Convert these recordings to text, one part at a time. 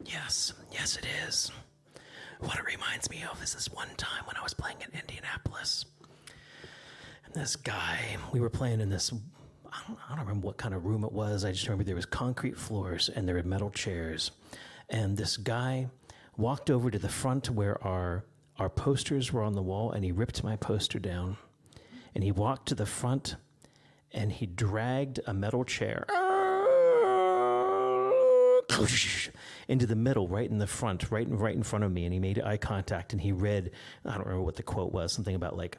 Yes, it is. What it reminds me of is this one time when I was playing in Indianapolis. And this guy, we were playing in this, I don't remember what kind of room it was. I just remember there was concrete floors and there were metal chairs. And this guy walked over to the front where our posters were on the wall, and he ripped my poster down. And he walked to the front and he dragged a metal chair into the middle, right in the front, right in front of me, and he made eye contact, and he read, I don't remember what the quote was, something about like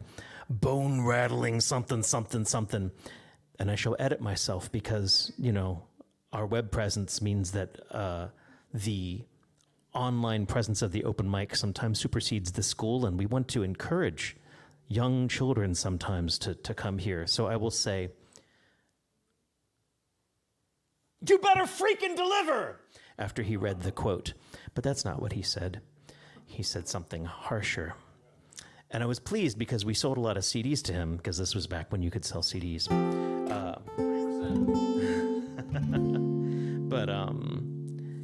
bone rattling something, and I shall edit myself because, our web presence means that the online presence of the open mic sometimes supersedes the school, and we want to encourage young children sometimes to come here. So I will say, you better freaking deliver, after he read the quote. But that's not what he said. He said something harsher. And I was pleased because we sold a lot of CDs to him, because this was back when you could sell CDs.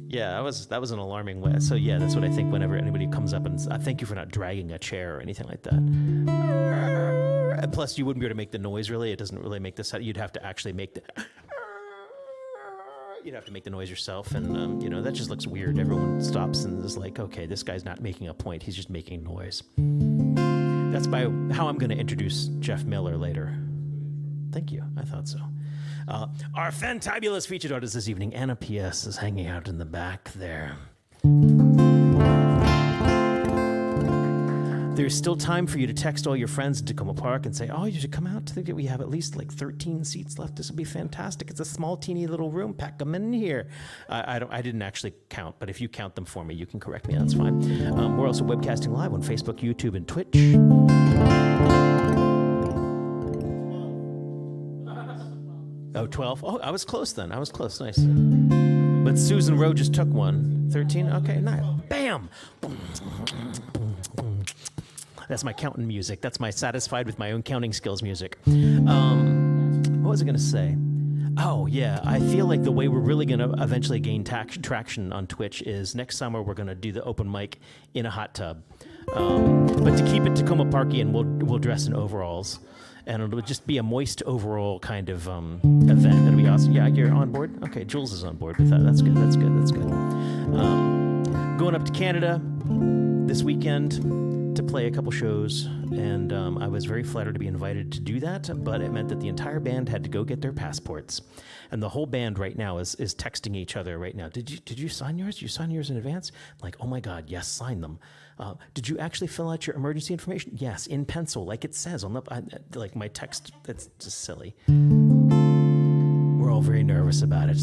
Yeah, that was an alarming way. So yeah, that's what I think whenever anybody comes up and thank you for not dragging a chair or anything like that. And plus, you wouldn't be able to make the noise, really. It doesn't really make the sound. You'd have to actually make the... You'd have to make the noise yourself, and that just looks weird. Everyone stops and is like, okay, this guy's not making a point, he's just making noise. That's how I'm going to introduce Jeff Miller later. Thank you, I thought so. Our fantabulous featured artist this evening, Anna P.S., is hanging out in the back there. There's still time for you to text all your friends in Takoma Park and say, oh, you should come out to we have at least like 13 seats left. This will be fantastic. It's a small, teeny little room. Pack them in here. I didn't actually count, but if you count them for me, you can correct me. That's fine. We're also webcasting live on Facebook, YouTube, and Twitch. 12. Oh, I was close then. I was close. Nice. But Susan Rowe just took one. 13? Okay, nice. Bam! That's my counting music. That's my satisfied with my own counting skills music. What was I going to say? Oh, yeah. I feel like the way we're really going to eventually gain traction on Twitch is next summer we're going to do the open mic in a hot tub. But to keep it Takoma Parkian, we'll dress in overalls. And it'll just be a moist overall kind of event. It'll be awesome. Yeah, you're on board? Okay, Jules is on board with that. That's good. Going up to Canada this weekend to play a couple shows, and I was very flattered to be invited to do that, but it meant that the entire band had to go get their passports. And the whole band right now is texting each other right now. Did you sign yours? Did you sign yours in advance? I'm like, oh my God, yes, sign them. Did you actually fill out your emergency information? Yes, in pencil, like it says on the, like my text. That's just silly. We're all very nervous about it.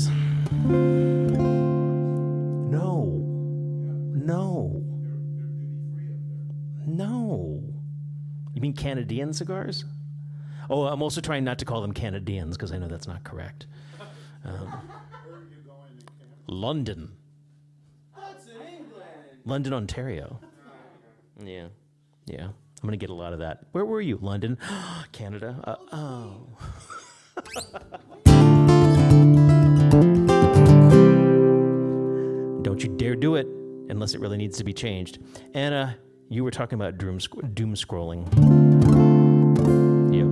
No. You mean Canadian cigars? Oh, I'm also trying not to call them Canadians because I know that's not correct. Where are you going in Canada? London. That's in England. London, Ontario. Yeah. I'm going to get a lot of that. Where were you? London? Canada? Don't you dare do it unless it really needs to be changed. Anna, you were talking about doom scrolling. Yep.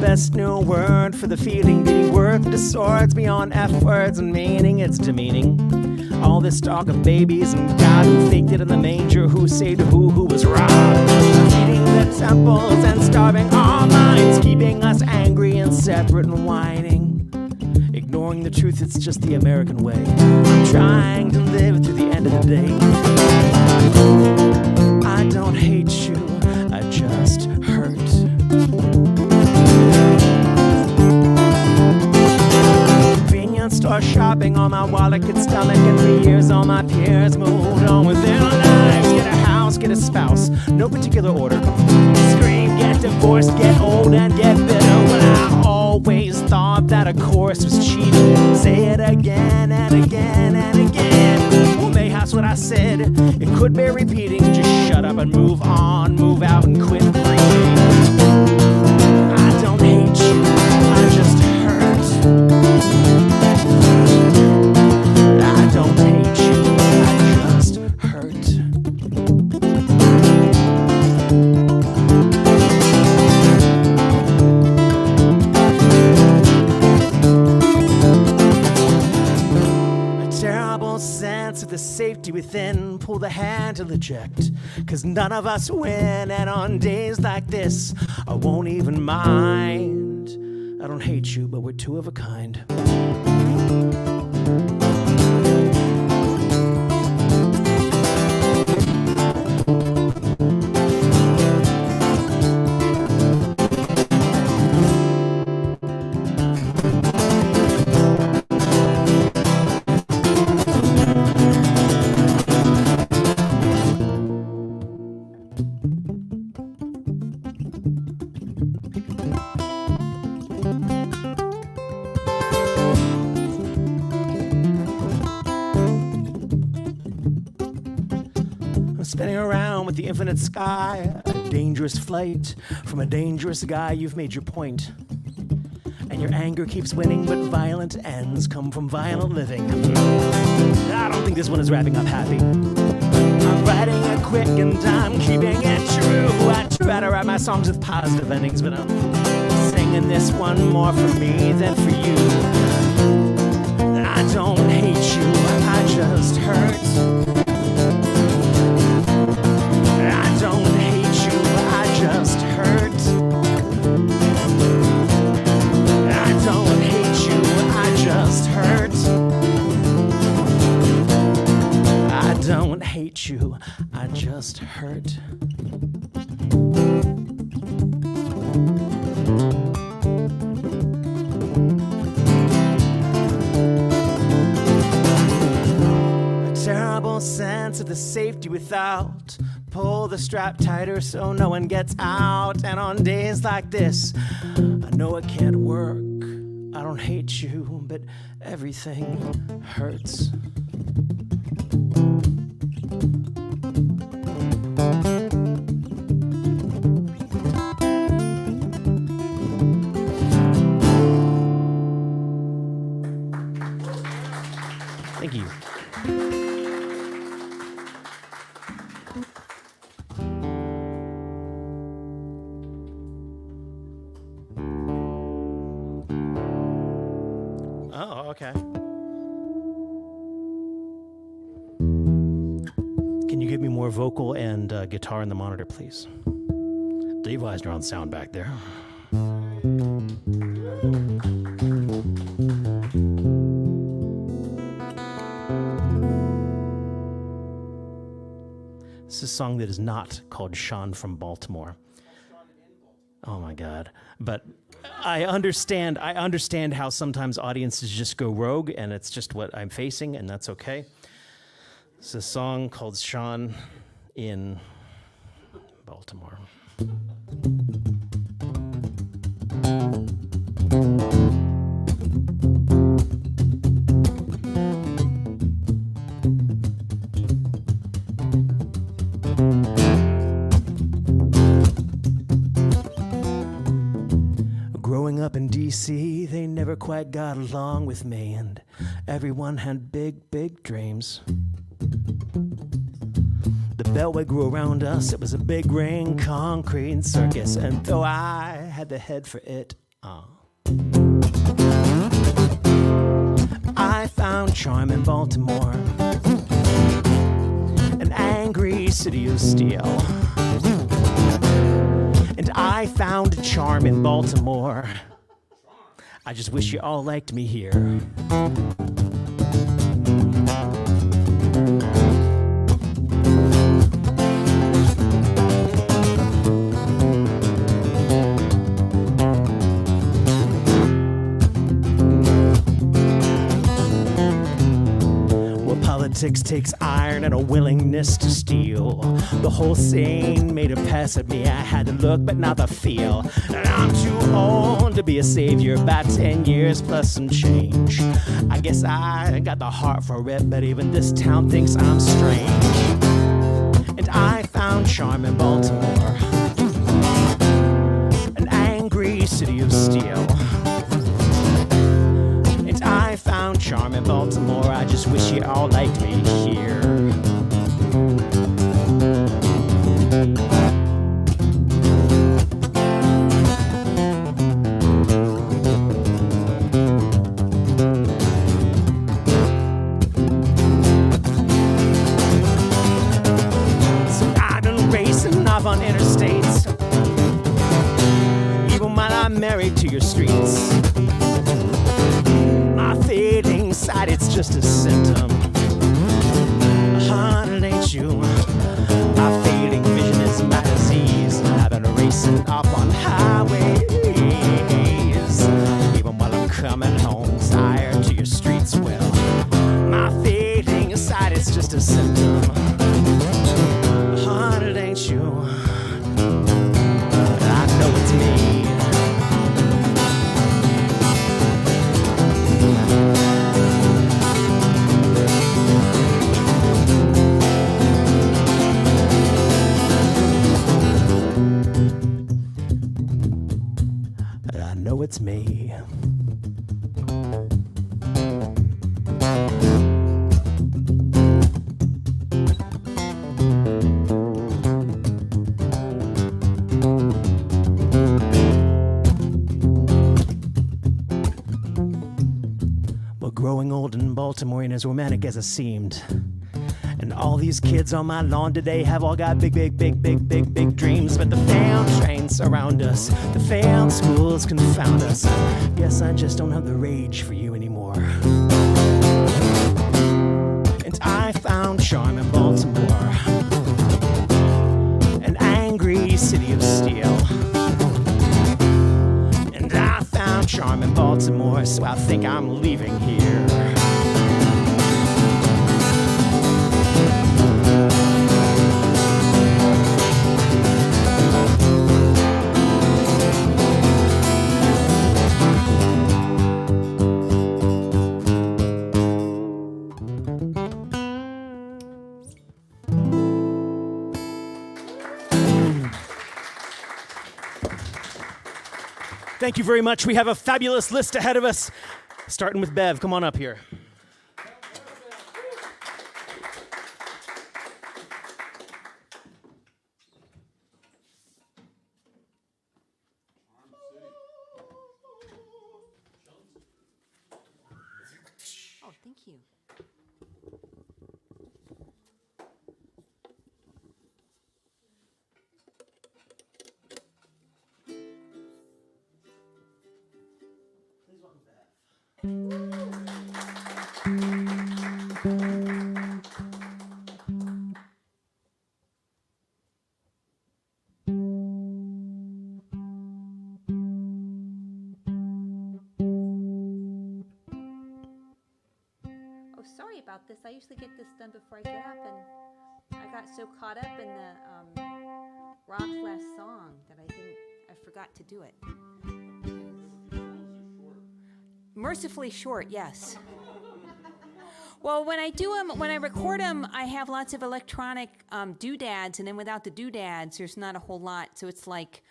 Best new word for the feeling, beating work distorts beyond F words and meaning. It's demeaning. All this talk of babies and God who faked it in the manger, who saved who was robbed, feeding the temples and starving our minds, keeping us angry and separate and whining, ignoring the truth. It's just the American way. I'm trying to live to the end of the day. I don't hate you, I just hurt. Store shopping on my wallet could stomach, and for years all my peers moved on with their lives. Get a house, get a spouse, no particular order. Scream divorce, get old and get bitter, when I always thought that a chorus was cheating. Say it again and again and again. Well, maybe that's what I said. It could bear repeating. Just shut up and move on, move out and quit breathing. I don't hate you, I just hurt. I don't hate you, I just hurt. A terrible sense of the safety within, pull the handle, eject, 'cause none of us win, and on days like this, I won't even mind. I don't hate you, but we're two of a kind. Spinning around with the infinite sky, a dangerous flight from a dangerous guy. You've made your point, and your anger keeps winning, but violent ends come from violent living. I don't think this one is wrapping up happy. I'm writing it quick and I'm keeping it true. I try to write my songs with positive endings, but I'm singing this one more for me than for you. I don't hate you, I just hurt. I don't hate you, I just hurt. I don't hate you, I just hurt. I don't hate you, I just hurt. A terrible sense of the safety without. Pull the strap tighter so no one gets out. And on days like this, I know it can't work. I don't hate you, but everything hurts. Thank you. Oh, okay. Can you give me more vocal and guitar in the monitor, please? Dave Eisner on sound back there. This is a song that is not called Sean from Baltimore. Oh my God. But I understand how sometimes audiences just go rogue, and it's just what I'm facing, and that's okay. It's a song called Sean in Baltimore. Growing up in D.C., they never quite got along with me, and everyone had big, big dreams. The beltway grew around us, it was a big ring, concrete circus, and though I had the head for it, I found charm in Baltimore, an angry city of steel. And I found a charm in Baltimore. I just wish you all liked me here. Well, politics takes iron iron and a willingness to steal. The whole scene made a pass at me. I had the look, but not the feel. And I'm too old to be a savior, about 10 years plus some change. I guess I got the heart for it, but even this town thinks I'm strange. And I found charm in Baltimore, an angry city of steel. And I found charm in Baltimore, I just wish you all liked me here. On interstates, even while I'm married to your streets. My fading sight, it's just a symptom. Honey, ain't you? My fading vision is my disease. I've been racing up on highways, even while I'm coming home tired to your streets. Well, my fading sight, it's just a symptom. Honey, ain't you? I know it's me. I know it's me. Growing old in Baltimore ain't as romantic as it seemed. And all these kids on my lawn today have all got big dreams. But the failed trains surround us, the failed schools confound us. Yes, I just don't have the rage for you anymore. And I found charm in Baltimore, an angry city of steel. Charm in Baltimore, so I think I'm leaving here. Thank you very much. We have a fabulous list ahead of us, starting with Bev. Come on up here. Oh, thank you. Sorry about this. I usually get this done before I get up, and I got so caught up in the Rob's last song that I forgot to do it. Mercifully short, yes. Well, when I record them, I have lots of electronic doodads, and then without the doodads, there's not a whole lot. So it's like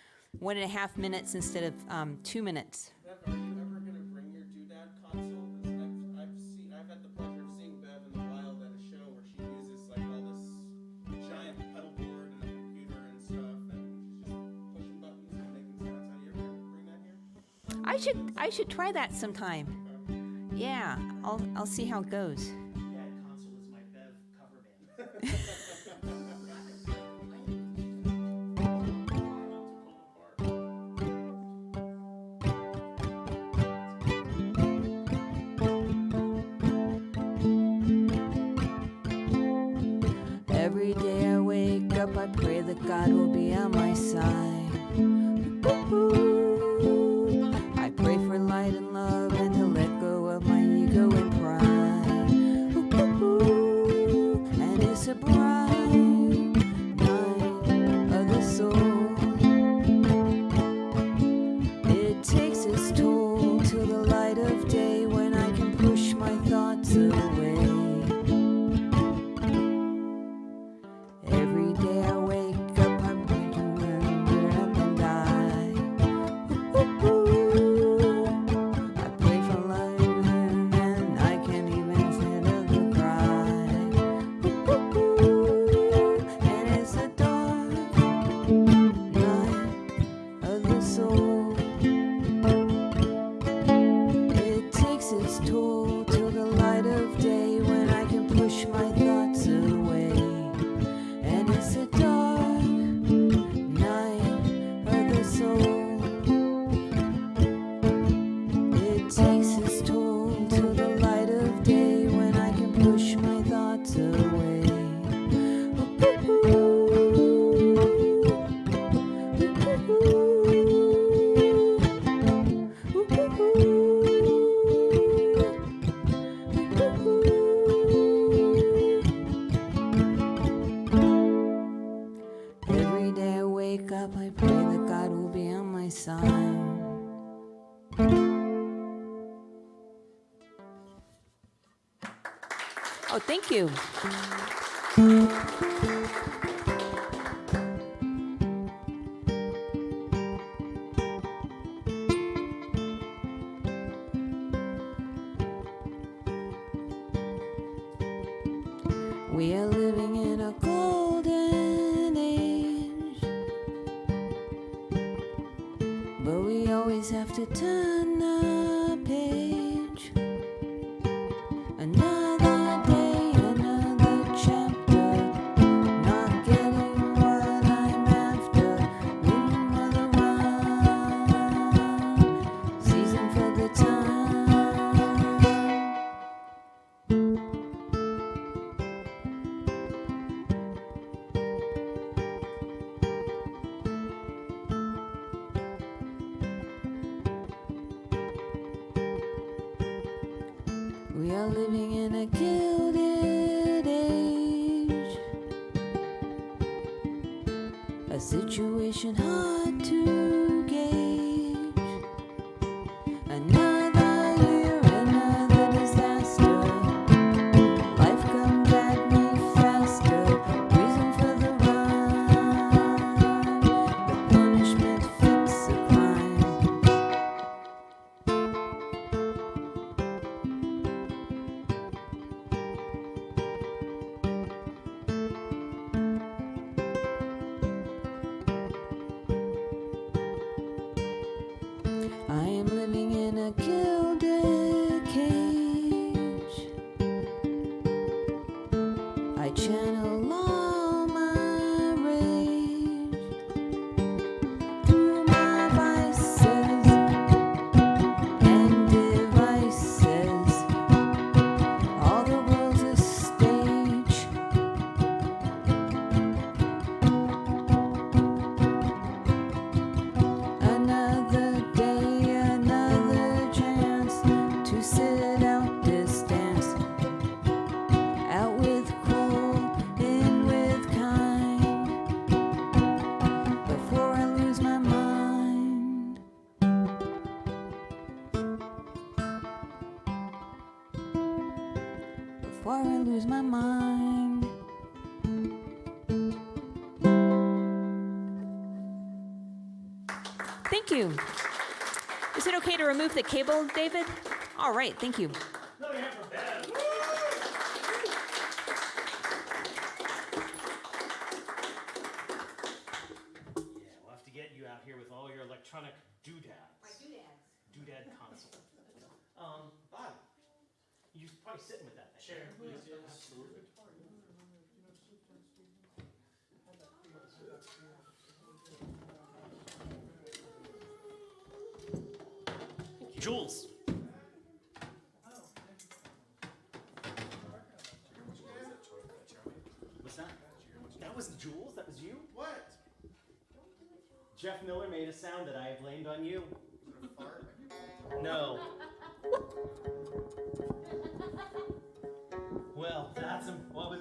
1.5 minutes instead of 2 minutes. Bev, are you ever going to bring your doodad console? I've had the pleasure of seeing Bev in the wild at a show where she uses like all this giant pedal board and a computer and stuff, and she's just pushing buttons and making sounds. Are you ever going to bring that here? I should try that sometime. Yeah, I'll see how it goes. Dad console is my Bev cover band. Every day I wake up, I pray that God will be on my side. I pray for light and love and to let go of my ego and pride. up, I pray that God will be on my side. Oh, thank you. We are living in a golden age, but we always have to turn the page. Another day, another chapter, not getting what I'm after. Reading another rhyme, season for the time. We are living in a gilded age, a situation hard to gauge. Another year, another disaster. Life comes at me faster. Reason for the rhyme. The punishment fits the crime. I am living in a gilded cage. I channel all my rage through my vices and devices. All the world's a stage. Another day, another chance to sit out this dance. Out with cool, in with kind. Before I lose my mind. Before I lose my mind. Thank you. Is it okay to remove the cable, David? All right, thank you. Yeah, we'll have to get you out here with all your electronic doodads. My doodads. Doodad console. Hi. You're probably sitting with that thing. Chair, please. Absolutely. Jules. What's that? That wasn't Jules, that was you? What? Jeff Miller made a sound that I blamed on you. Was it a fart? No. Well,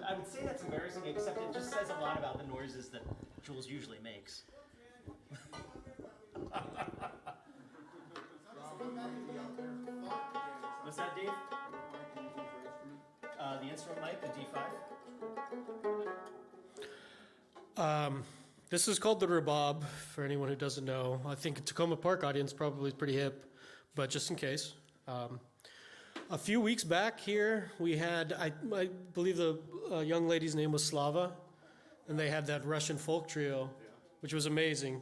I would say that's embarrassing, except it just says a lot about the noises that Jules usually makes. What's that, Dave? The instrument mic, the D5. This is called the Rhubarb, for anyone who doesn't know. I think a Takoma Park audience probably is pretty hip, but just in case. A few weeks back here, we had, I believe the young lady's name was Slava, and they had that Russian folk trio, which was amazing.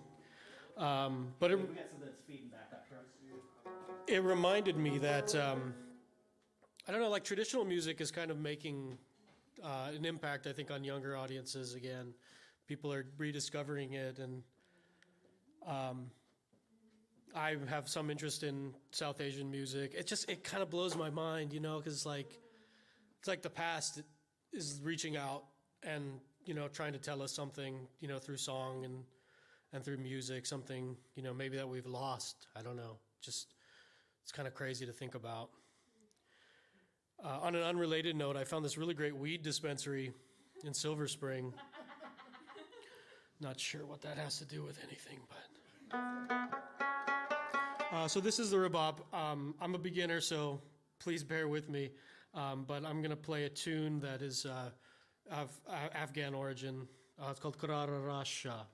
But We got something that's feeding back up here. it reminded me that, I don't know, like traditional music is kind of making an impact, I think, on younger audiences again. People are rediscovering it, and I have some interest in South Asian music. It kind of blows my mind, you know, because it's like the past is reaching out and, you know, trying to tell us something, you know, through song and through music, something, you know, maybe that we've lost. I don't know. Just, it's kind of crazy to think about. On an unrelated note, I found this really great weed dispensary in Silver Spring Not sure what that has to do with anything, but. So this is the rebab. I'm a beginner, so please bear with me. But I'm going to play a tune that is of Afghan origin. It's called Karara Rasha.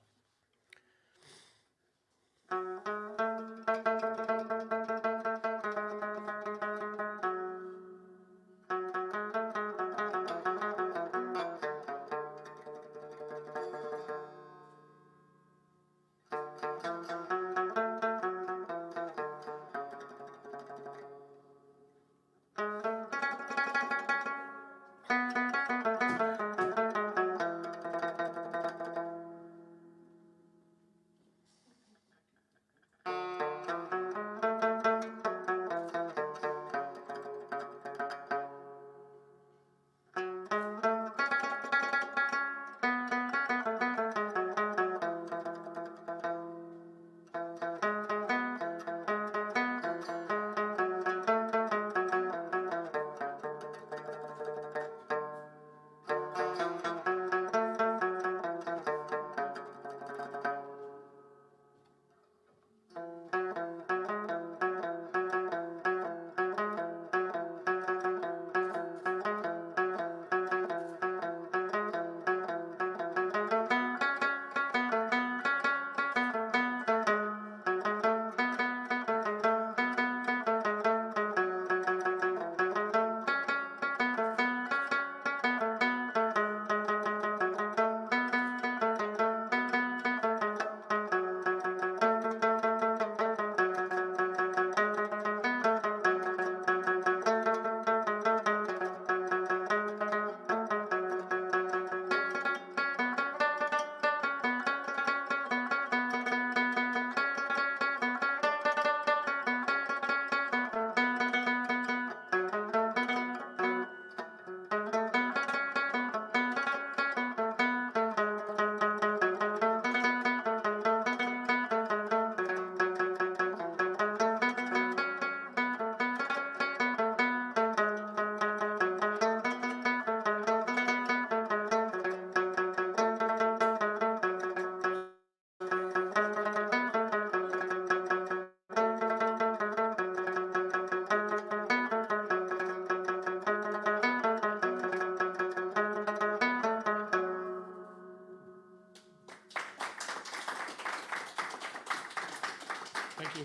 Thank you.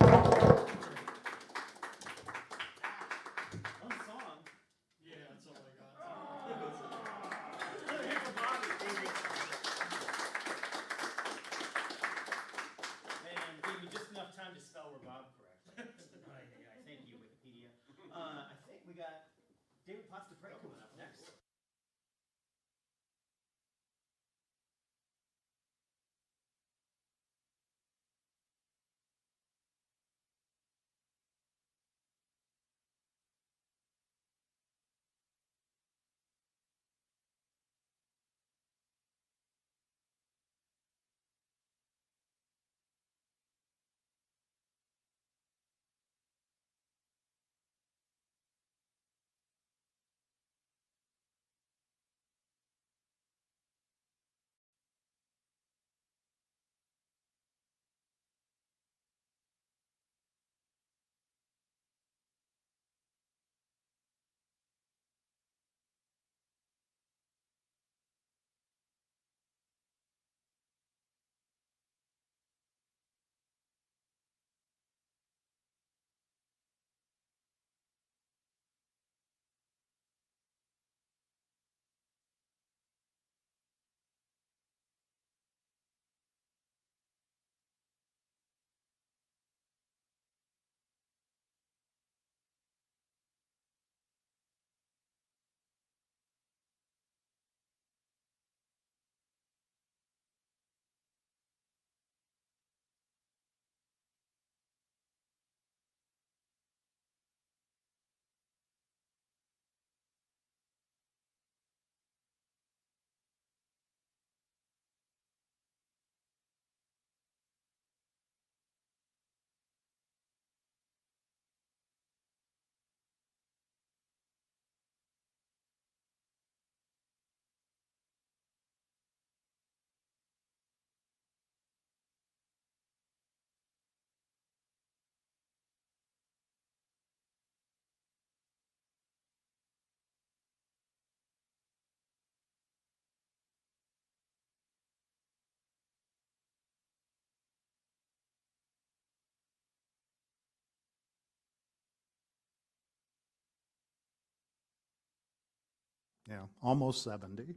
One song. Yeah, that's all I got. And gave me just enough time to spell Rabab correctly. I thank you, Wikipedia. I think we got David Pastafrey coming up next. Yeah, almost 70.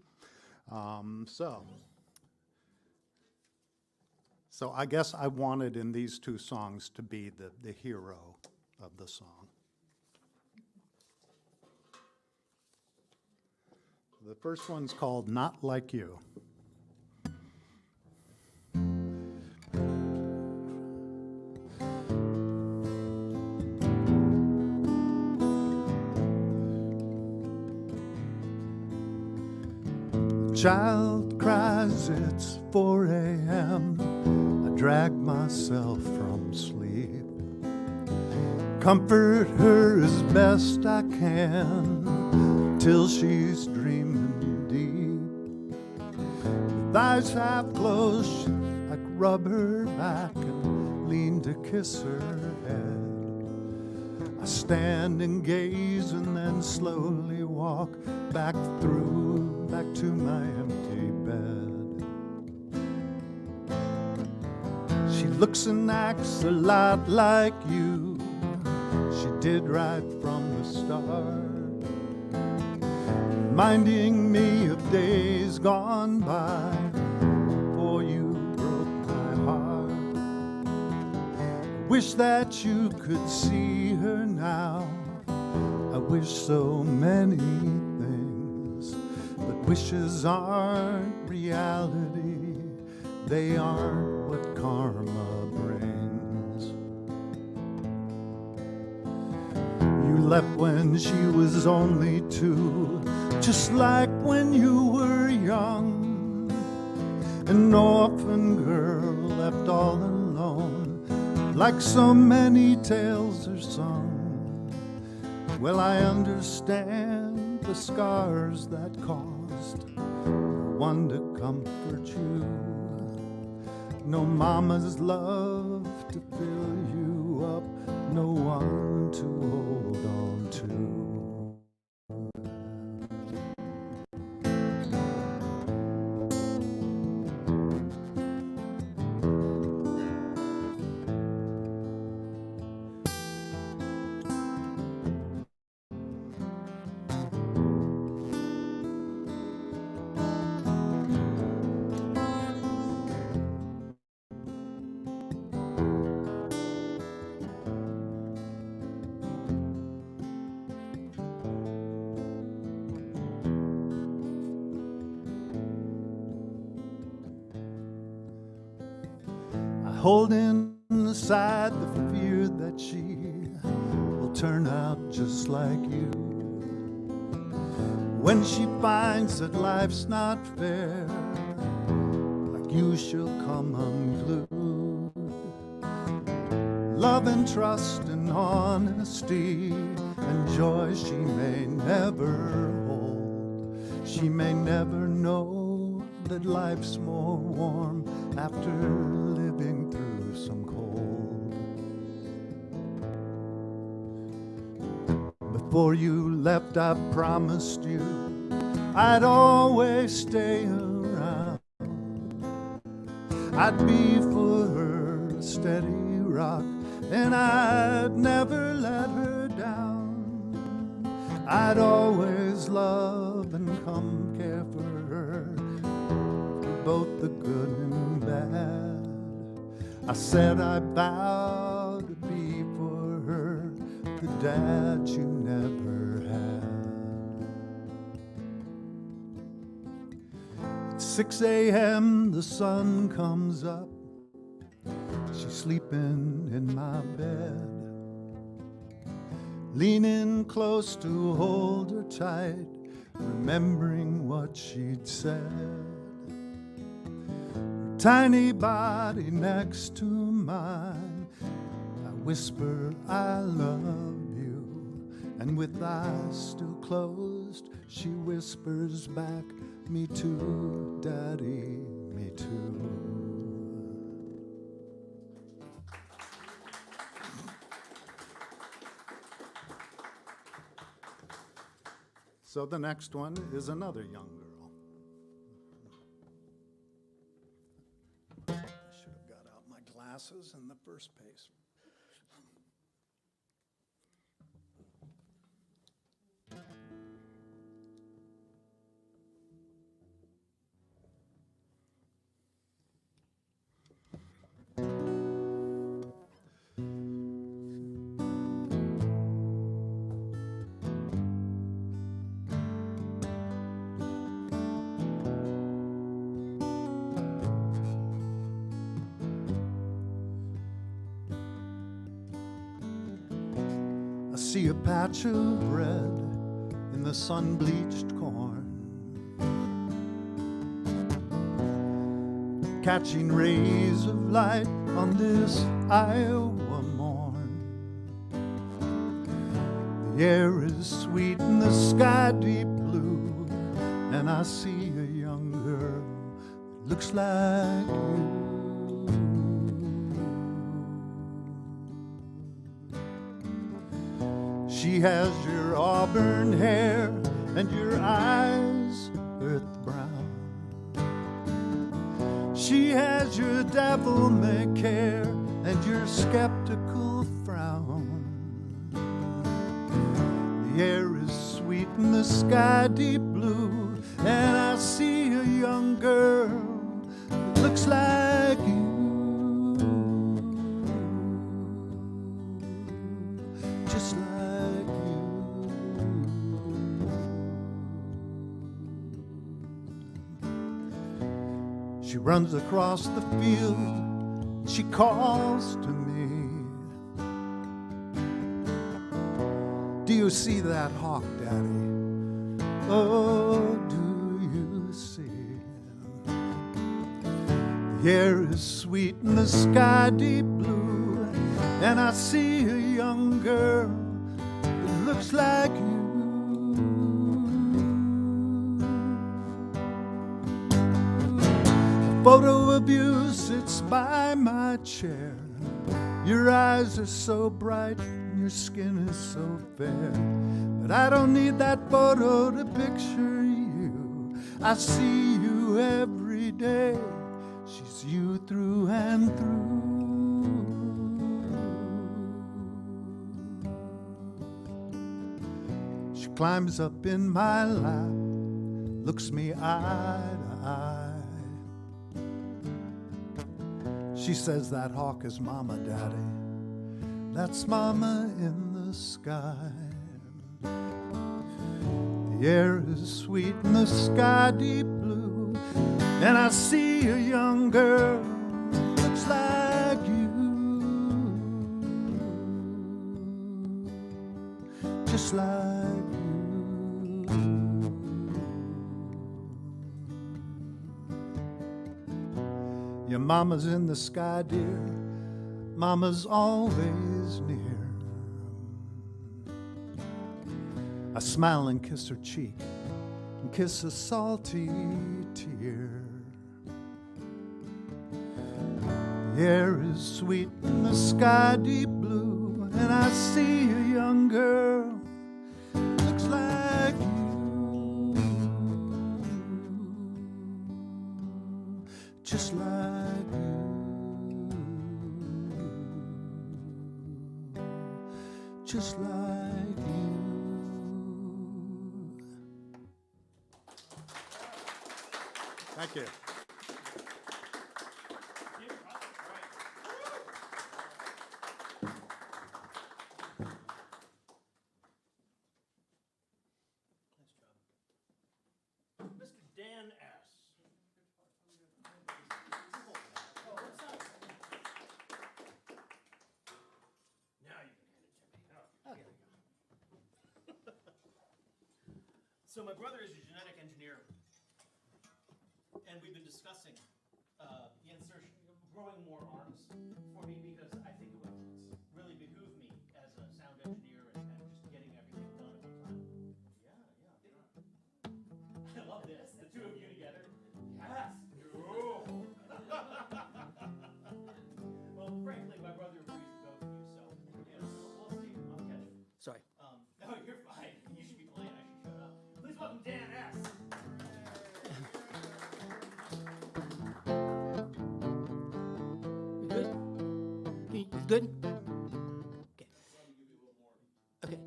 So I guess I wanted in these two songs to be the hero of the song. The first one's called Not Like You. Child cries, it's 4 a.m. I drag myself from sleep. Comfort her as best I can till she's dreaming deep. With eyes half closed, I rub her back and lean to kiss her head. I stand and gaze and then slowly walk back to my empty bed. She looks and acts a lot like you. She did right from the start, reminding me of days gone by before you broke my heart. I wish that you could see her now. I wish so many things, but wishes aren't reality. They aren't what karma brings. You left when she was only 2, just like when you were young. An orphan girl left all alone, like so many tales are sung. Well, I understand the scars that caused no one to comfort you. No mama's love to fill you up, no one to hold on to. Holding aside the fear that she will turn out just like you. When she finds that life's not fair, like you she'll come unglued. Love and trust and honesty and joy she may never hold. She may never know that life's more warm after living through some cold. Before you left, I promised you I'd always stay around. I'd be for her a steady rock, and I'd never let her down. I'd always love and come care for her, both the good and bad. I said I vowed to be for her the dad you never had. At 6 a.m. the sun comes up. She's sleeping in my bed, leaning close to hold her tight, remembering what she'd said. Tiny body next to mine, I whisper I love you, and with eyes still closed she whispers back, me too, Daddy, me too. So the next one is another young girl. In the first place. see a patch of red in the sun-bleached corn, catching rays of light on this Iowa morn. The air is sweet and the sky deep blue, and I see a young girl that looks like you. She has your auburn hair and your eyes earth brown. She has your devil-may care and your skeptical frown. The air is sweet and the sky deep blue, and I see a young girl that looks like you. Just like she runs across the field, she calls to me. Do you see that hawk, Daddy? Oh, do you see? The air is sweet and the sky deep blue, and I see a young girl that looks like you. Photo of you sits by my chair. Your eyes are so bright and your skin is so fair, but I don't need that photo to picture you. I see you every day. She's you through and through. She climbs up in my lap, looks me eye to eye. She says that hawk is Mama, Daddy. That's Mama in the sky. The air is sweet and the sky deep blue, and I see a young girl looks like you. Just like you. Your mama's in the sky, dear. Mama's always near. I smile and kiss her cheek and kiss a salty tear. The air is sweet and the sky deep blue, and I see a young girl looks like you. Just like you. Just like you. Thank you. Mr. Dan S. Now you can hand it to me. Okay. So my brother is a genetic engineer, and we've been discussing the insertion, growing more arms for me, because I think it would really behoove me as a sound engineer and just getting everything done at one time. Yeah. I love this. The two of you together. Yes. Well, frankly, my brother agrees to both of you, so we'll see. I'll catch him. Sorry. No, you're fine. You should be playing. I should shut up. Please welcome Dan S. You good? You good? Okay. Okay.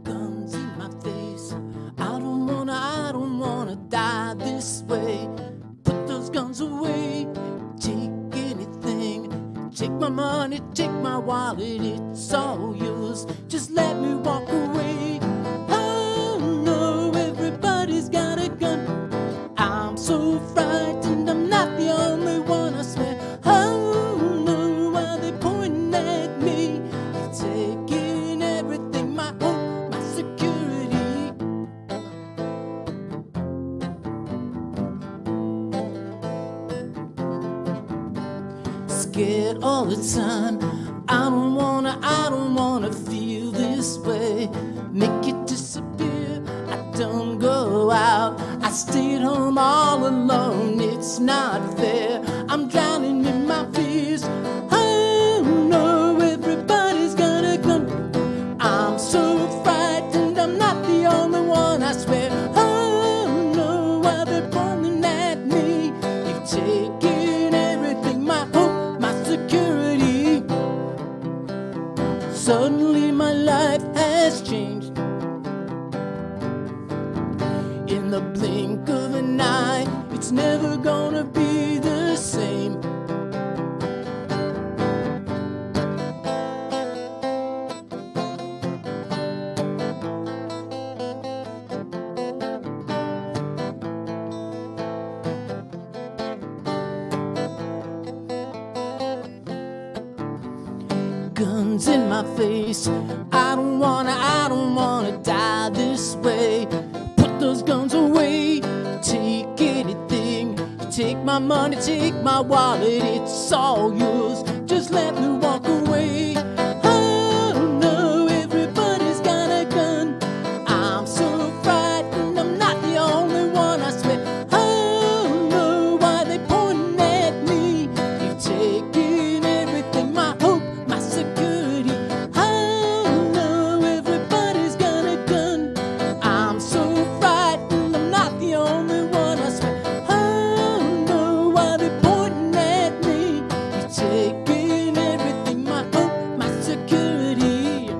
Guns in my face. I don't wanna die this way. Put those guns away. Take anything. Take my my money, take my wallet, it's all yours. Just let me walk away. Oh no, everybody's got a gun. I'm so frightened, I'm not the only one, I swear. Oh no, why they pointing at me? You're taking everything, my hope, my security. Scared all the time. I don't wanna feel this way. Make it disappear. I don't go out. I stay at home all alone. It's not fair. I'm drowning in my fears. Oh no, everybody's got a gun. I'm so frightened. I'm not the only one, I swear. Oh no, why they're pointing at me? You've taken everything, my hope, my security. Suddenly my life has changed. In the blink of an eye, it's never gonna be the same. Guns in my face. I don't wanna die this way. Put those guns away. Take anything. Take my money, take my wallet. It's all yours. Just let me walk away. Oh no, everybody's got a gun. I'm so frightened. I'm not the only one, I swear. Oh no, why they pointing at me? You've taken everything, my hope, my security. Oh no, everybody's got a gun. I'm so frightened. I'm not the only one, I swear. Oh no, why they pointing at me? You're taking everything, my hope, my security.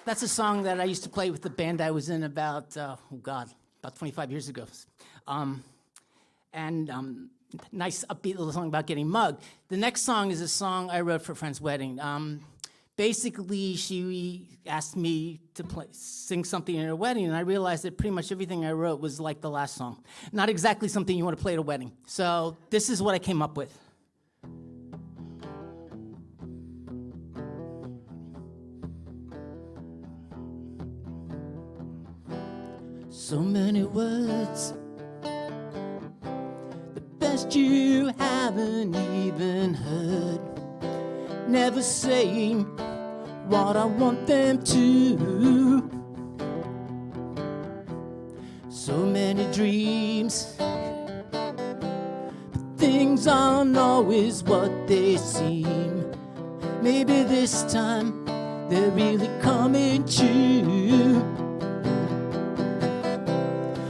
That's a song that I used to play with the band I was in about 25 years ago. Nice upbeat little song about getting mugged. The next song is a song I wrote for a friend's wedding. Basically, she asked me to sing something in her wedding, and I realized that pretty much everything I wrote was like the last song. Not exactly something you want to play at a wedding. So this is what I came up with. So many words, the best you haven't even heard. Never saying what I want them to. So many dreams, but things aren't always what they seem. Maybe this time they're really coming true.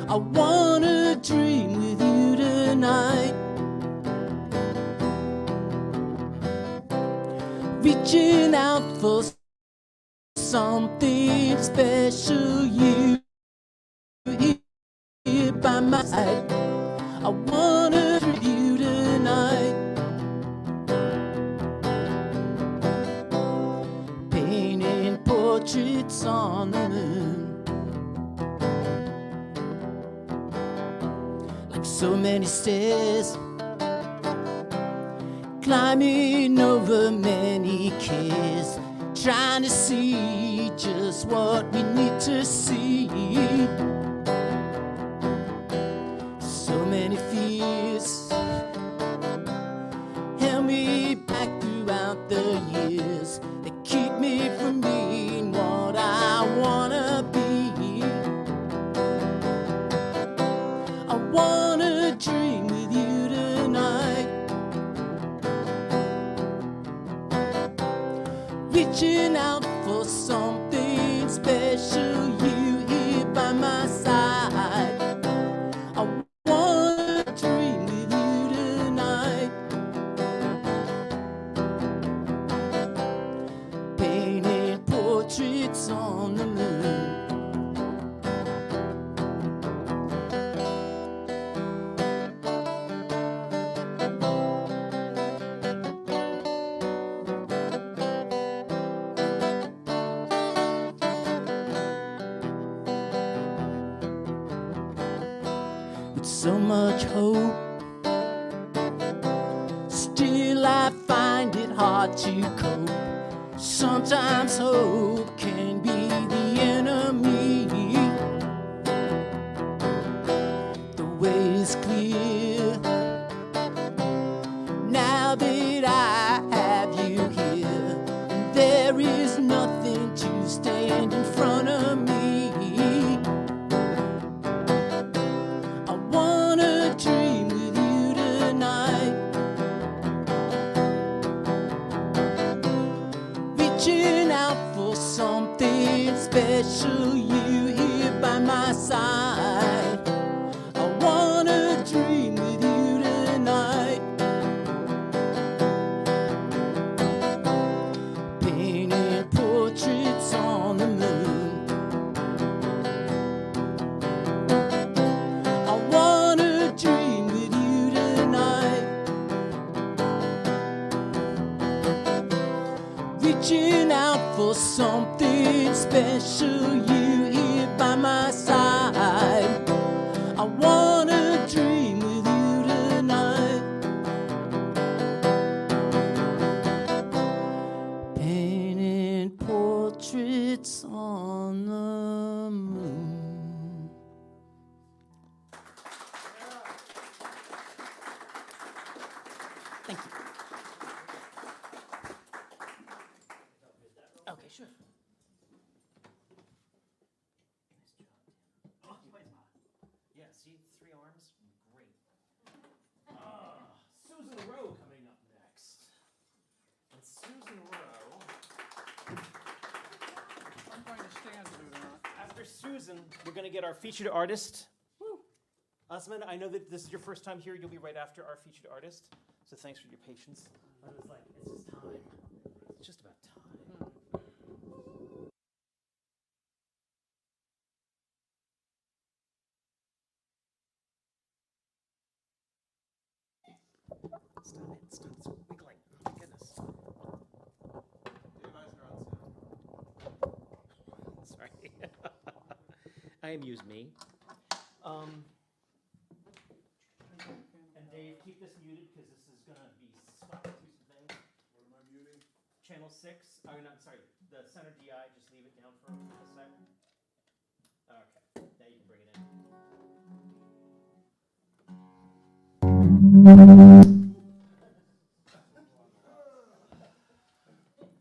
I wanna dream with you tonight, reaching out for something special. You here by my side. I wanna dream with you tonight, painting portraits on the moon. So many stairs, climbing over many cares, trying to see just what we need to see. So many fears held me back throughout the years. They keep me from being what I wanna be. I wanna dream with you tonight, reaching out for something special. You here by my side. I wanna dream with you tonight. so much hope. Still I find it hard to cope. Sometimes hope can be the enemy. The way is clear now that I have you here. There is nothing to stand in front of me. I wanna dream with you tonight, reaching out for something special, you here by my side. I wanna dream with you tonight, painting portraits on the moon. I wanna dream with you tonight, reaching out for something special, you here by my side. I wanna dream with you tonight, painting portraits on the moon. Thank you. Okay, sure. Yeah, see, 3 arms? Great. Susan Rowe coming up next. And Susan Rowe, I'm going to stand, Susan. after Susan, we're going to get our featured artist. Osman, I know that this is your first time here. You'll be right after our featured artist. So thanks for your patience. I was like, it's just time. It's just about time. Stop wiggling. Oh my goodness. Dave Eisner on sound. Sorry. I amuse me. And Dave, keep this muted because this is going to be swapping through some things. What am I muting? Channel 6. Oh, no, I'm sorry. The center DI, just leave it down for a sec. Okay. Now you can bring it in.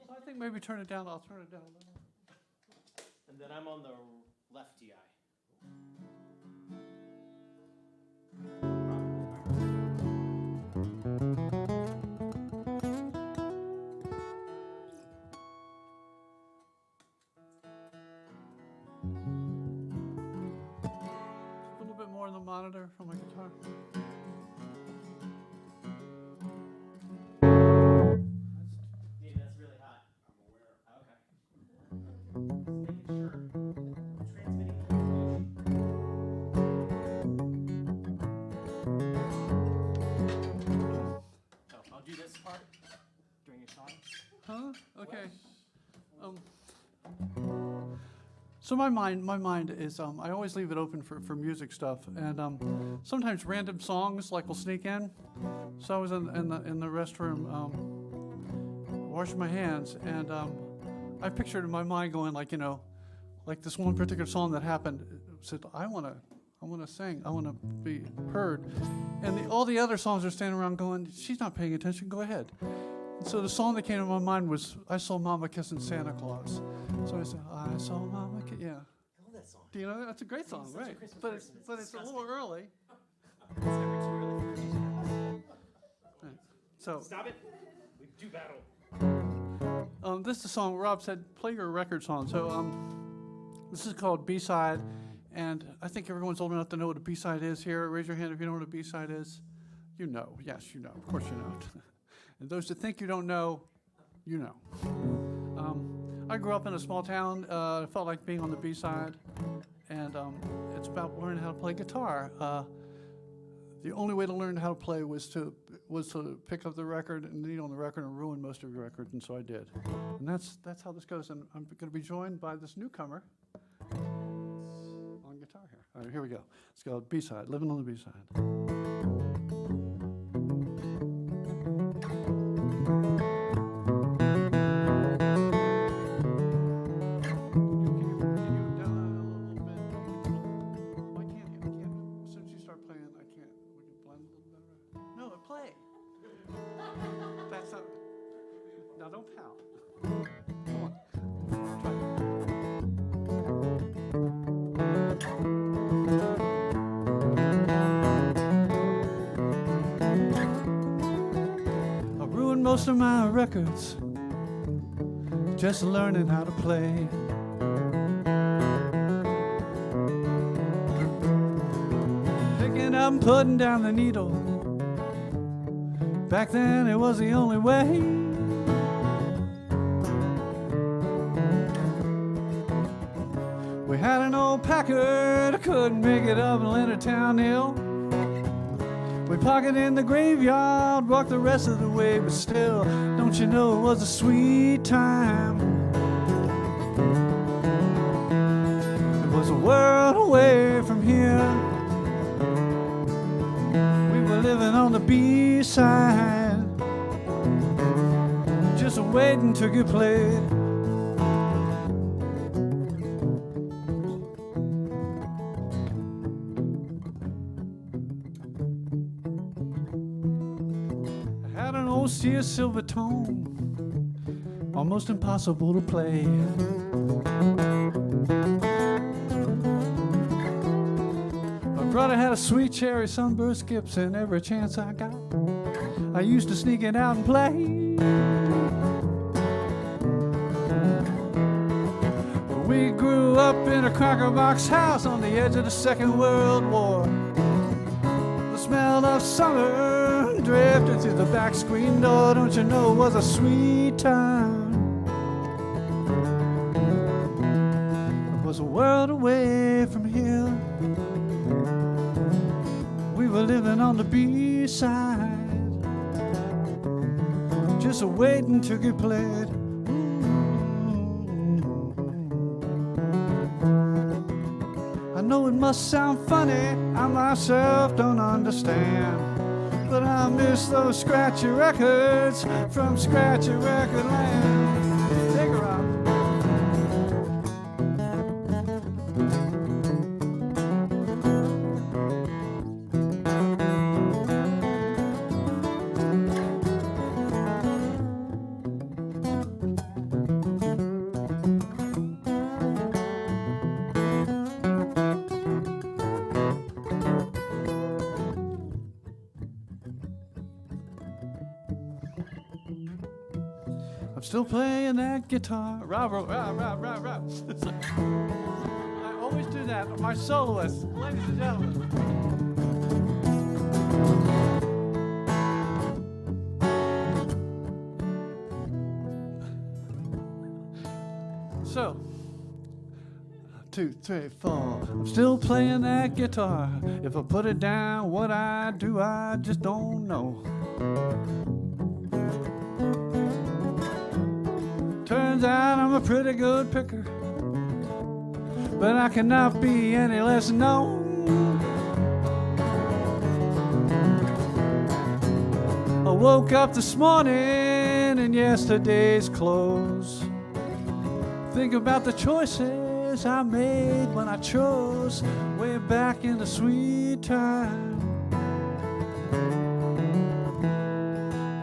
I think maybe turn it down. I'll turn it down a little. And then I'm on the left DI. A little bit more on the monitor from my guitar. Yeah, that's really hot. I'm aware. Okay. Just making sure. Transmitting the information. Oh, I'll do this part during your song. Huh? Okay. So my mind is I always leave it open for music stuff, and sometimes random songs like will sneak in. So I was in the restroom washing my hands, and I pictured in my mind going like this one particular song that happened. Said I want to sing, I want to be heard, and all the other songs are standing around going, she's not paying attention. Go ahead. And so the song that came to my mind was I Saw Mama Kissing Santa Claus. So I said, I saw Mama kiss. Yeah. I love that song. Do you know that? That's a great song, such a right? Christmas But person. it's a little early. It's never too early for Christmas. Right. So Stop it. We do battle. this is the song Rob said, play your record song. So this is called B-side, and I think everyone's old enough to know what a B-side is here. Raise your hand if you know what a B-side is. You know. Yes, you know. Of course you know. And those that think you don't know, you know. I grew up in a small town. I felt like being on the B-side, and it's about learning how to play guitar. The only way to learn how to play was to pick up the record and lead on the record and ruin most of your records, and so I did. And that's how this goes. And I'm going to be joined by this newcomer on guitar here. All right, here we go. It's called B-side, Living on the B-side. Now don't pout. Come on. Try it. I ruined most of my records just learning how to play. Picking up and putting down the needle. Back then it was the only way. We had an old Packard, couldn't make it up Leonardtown Hill. We parked it in the graveyard, walked the rest of the way, but still, don't you know it was a sweet time. It was a world away from here. We were living on the B-side, just waiting to get played. See a silver tone, almost impossible to play. My brother had a sweet cherry sunburst Gibson. Every chance I got, I used to sneak it out and play. We grew up in a cracker box house on the edge of the Second World War. The smell of summer drifted through the back screen door. Don't you know it was a sweet time. It was a world away from here. We were living on the B-side, just waiting to get played. I know it must sound funny, I myself don't understand, but I miss those scratchy records from scratchy record land. Take her out. Still playing that guitar. Rob. I always do that. My soloist, ladies and gentlemen. So, 2, 3, 4. I'm still playing that guitar. If I put it down, what I do, I just don't know. Turns out I'm a pretty good picker, but I cannot be any less known. I woke up this morning in yesterday's clothes. Think about the choices I made when I chose way back in the sweet time.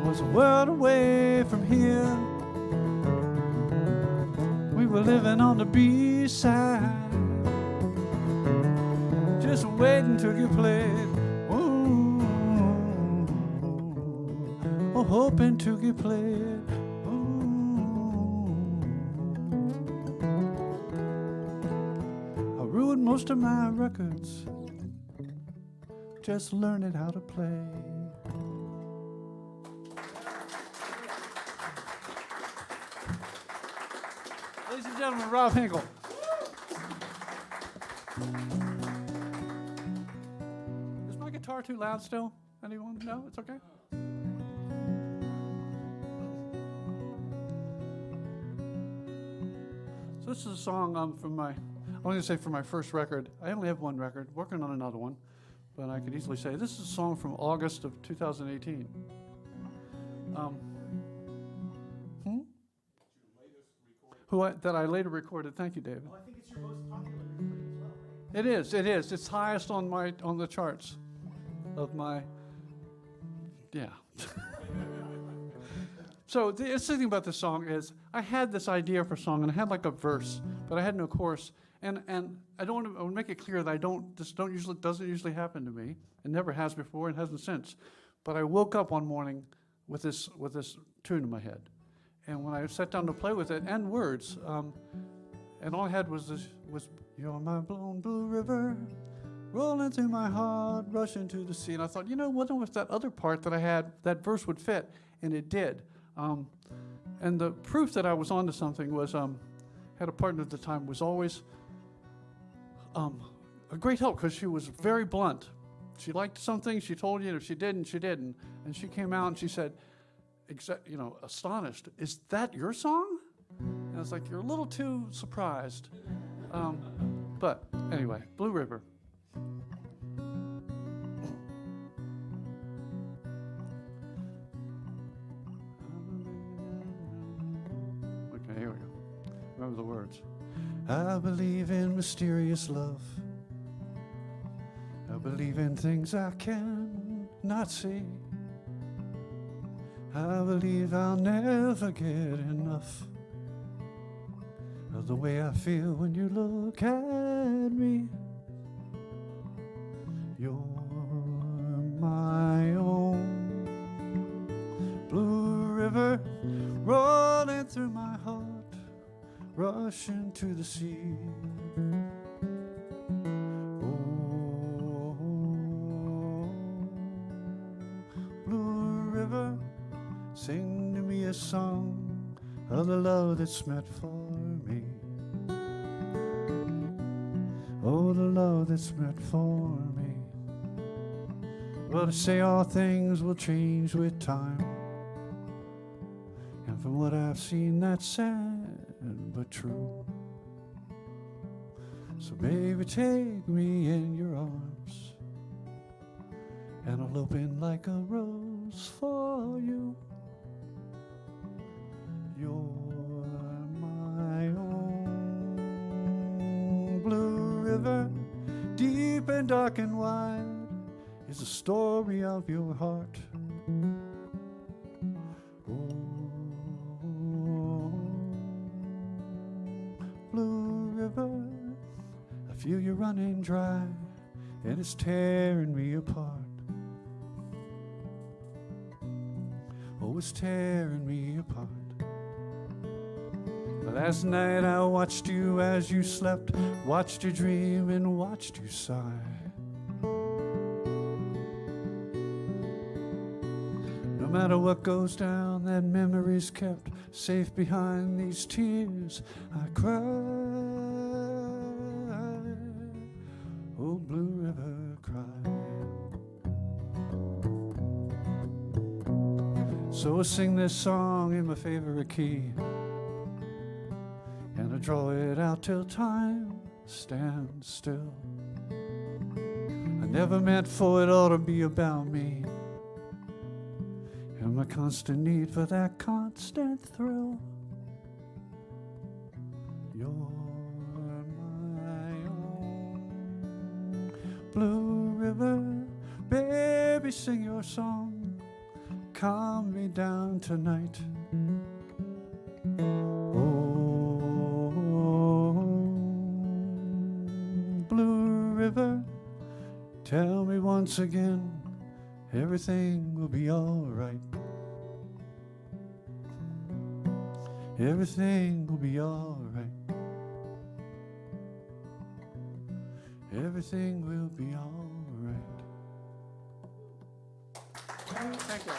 It was a world away from here. We were living on the B-side, just waiting to get played. Ooh, oh, hoping to get played. Ooh. I ruined most of my records, just learning how to play. Ladies and gentlemen, Rob Hinkle. Is my guitar too loud still? Anyone? No, it's okay. So this is a song from my I'm going to say for my first record, I only have one record, working on another one, but I could easily say this is a song from August of 2018. That I later recorded. Thank you, David. Oh, I think it's your most popular recording as well, right? It is. It is. It's highest on the charts of my. Yeah. So the interesting thing about this song is I had this idea for a song and I had like a verse, but I had no chorus. And I don't want to make it clear that doesn't usually happen to me. It never has before and hasn't since. But I woke up one morning with this tune in my head. And when I sat down to play with it and words, and all I had was you're my blown blue river, rolling through my heart, rushing to the sea. And I thought, wonder if that other part that I had, that verse would fit, and it did. And the proof that I was onto something was, had a partner at the time was always a great help because she was very blunt. She liked something, she told you, and if she didn't, she didn't. And she came out and she said, astonished, is that your song? And I was like, you're a little too surprised. But anyway, Blue River. Okay, here we go. Remember the words. I believe in mysterious love. I believe in things I cannot see. I believe I'll never get enough of the way I feel when you look at me. You're my own blue river, rolling through my heart, rushing to the sea. Oh, blue river, sing to me a song of the love that's meant for me. Oh, the love that's meant for me. Well, to say all things will change with time. And from what I've seen, that's sad but true. So baby, take me in your arms, and I'll open like a rose for you. You're my own blue river, deep and dark and wide is the story of your heart. Oh, blue river, I feel you running dry, and it's tearing me apart. Oh, it's tearing me apart. Last night I watched you as you slept, watched you dream and watched you sigh. No matter what goes down, that memory's kept safe behind these tears I cry. Oh, blue river, cry. So I sing this song in my favorite key, and I draw it out till time stands still. I never meant for it all to be about me, and my constant need for that constant thrill. You're my own blue river, baby, sing your song, calm me down tonight. River, tell me once again, everything will be all right. Everything will be all right. Everything will be all right. Thank you.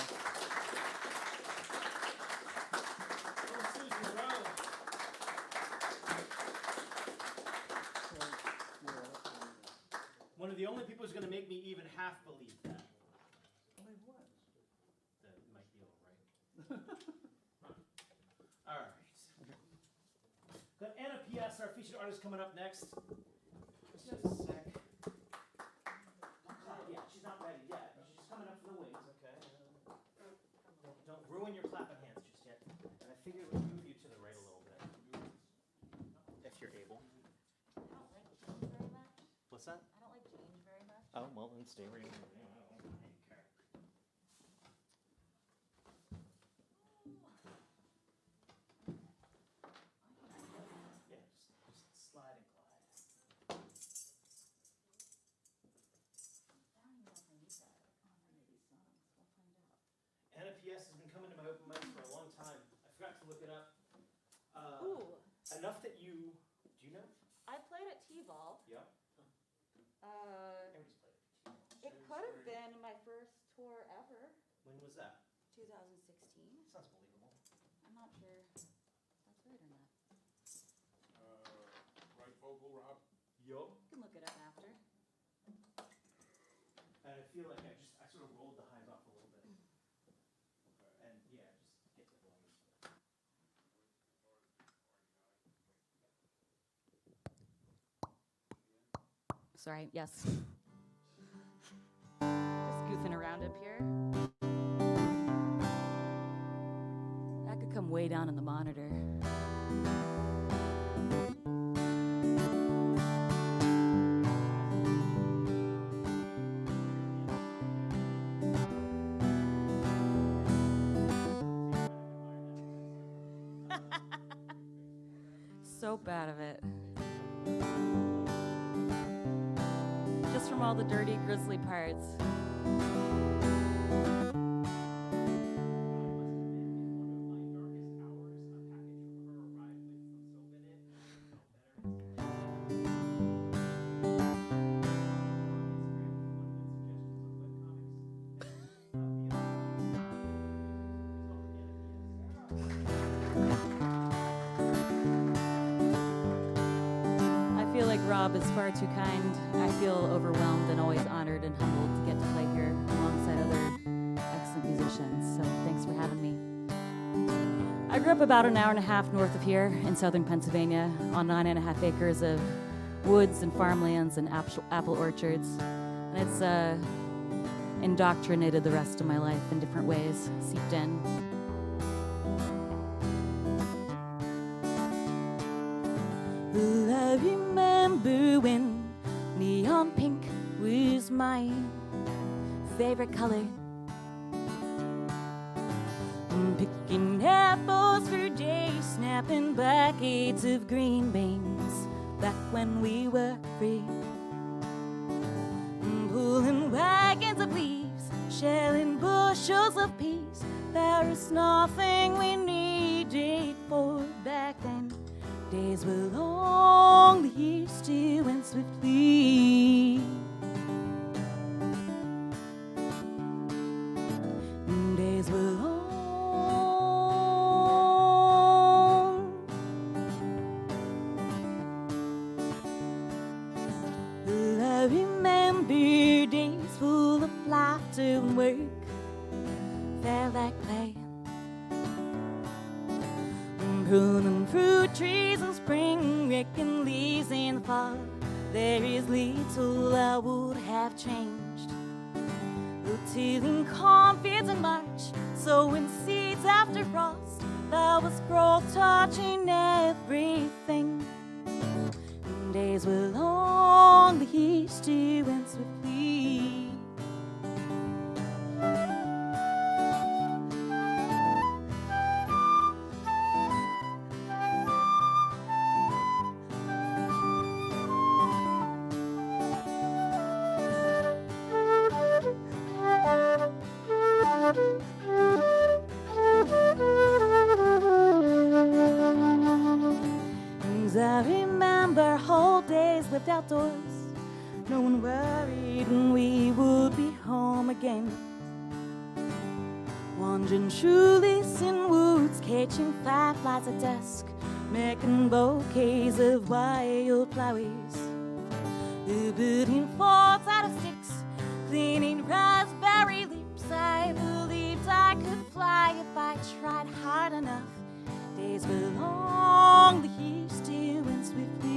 One of the only people who's going to make me even half believe that. Believe what? That it might be all right. All right. Got Anna P.S. Our featured artist coming up next. Just a sec. Yeah, she's not ready yet. She's coming up for the wings, okay? Don't ruin your clapping hands just yet. And I figured we'd move you to the right a little bit. If you're able. I don't like change very much. What's that? I don't like change very much. Oh, well, then stay where you are. Yeah, just slide and glide. I don't even know if I need that on any of these songs. We'll find out. NFPS has been coming to my open mics for a long time. I forgot to look it up. Ooh, Enough that you... Do you know? I played at T-Ball. Yeah. Everybody's played it. It could have been my first tour ever. When was that? 2016. Sounds believable. I'm not sure if that's right or not. Right vocal, Rob? Yup. You can look it up after. And I feel like I sort of rolled the highs off a little bit. And yeah, just get the volume. Sorry, yes. Just goofing around up here. That could come way down in the monitor. So bad of it. Just from all the dirty, grisly parts. I feel like Rob is far too kind. I feel overwhelmed and always honored and humbled to get to play here alongside other excellent musicians. So thanks for having me. I grew up about an hour and a half north of here in southern Pennsylvania on 9.5 acres of woods and farmlands and apple orchards. And it's indoctrinated the rest of my life in different ways, seeped in. I remember when neon pink was my favorite color. Picking apples for days, snapping buckets of green beans back when we were free. Pulling wagons of leaves, shelling bushels of peas. There is nothing we needed for back then. Days were long, the years still went swiftly. Days were long. I remember days full of laughter and work. Felt like play. Pruning fruit trees in spring, raking leaves in the fall. There is little I would have changed. Tilling cornfields in March, sowing seeds after frost. There was growth touching everything. Days were long, the years still went swiftly. I remember whole days lived outdoors. No one worried when we would be home again. Wandering shoeless in woods, catching fireflies at dusk, making bouquets of wild flowers. Building forts out of sticks, cleaning raspberry lips. I believed I could fly if I tried hard enough. Days were long, the years still went swiftly.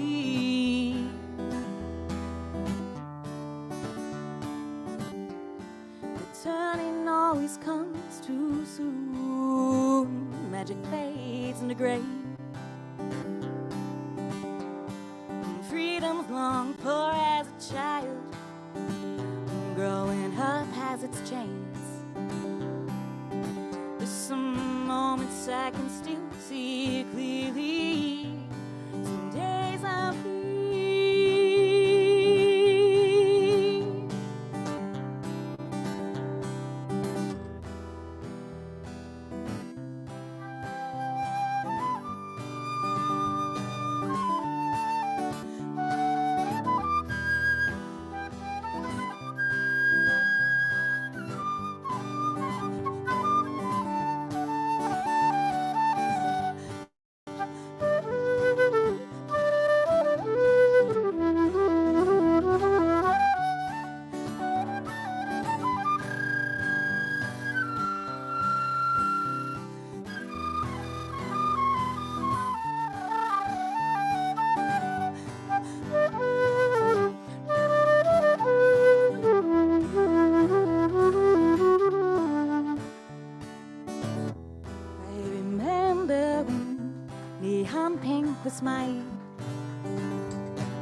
neon pink was my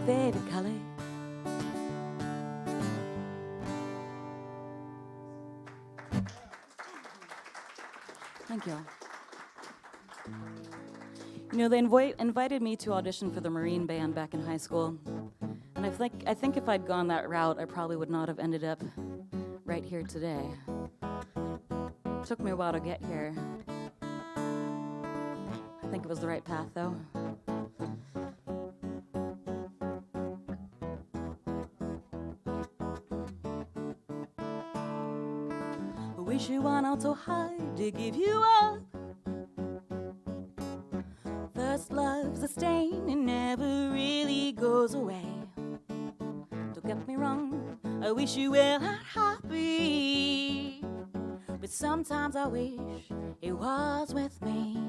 favorite color. Thank you. You know, they invited me to audition for the Marine Band back in high school. And I think if I'd gone that route, I probably would not have ended up right here today. Took me a while to get here. I think it was the right path, though. I wish you were not so hard to give you up. First love's a stain, it never really goes away. Don't get me wrong, I wish you were not happy, but sometimes I wish it was with me.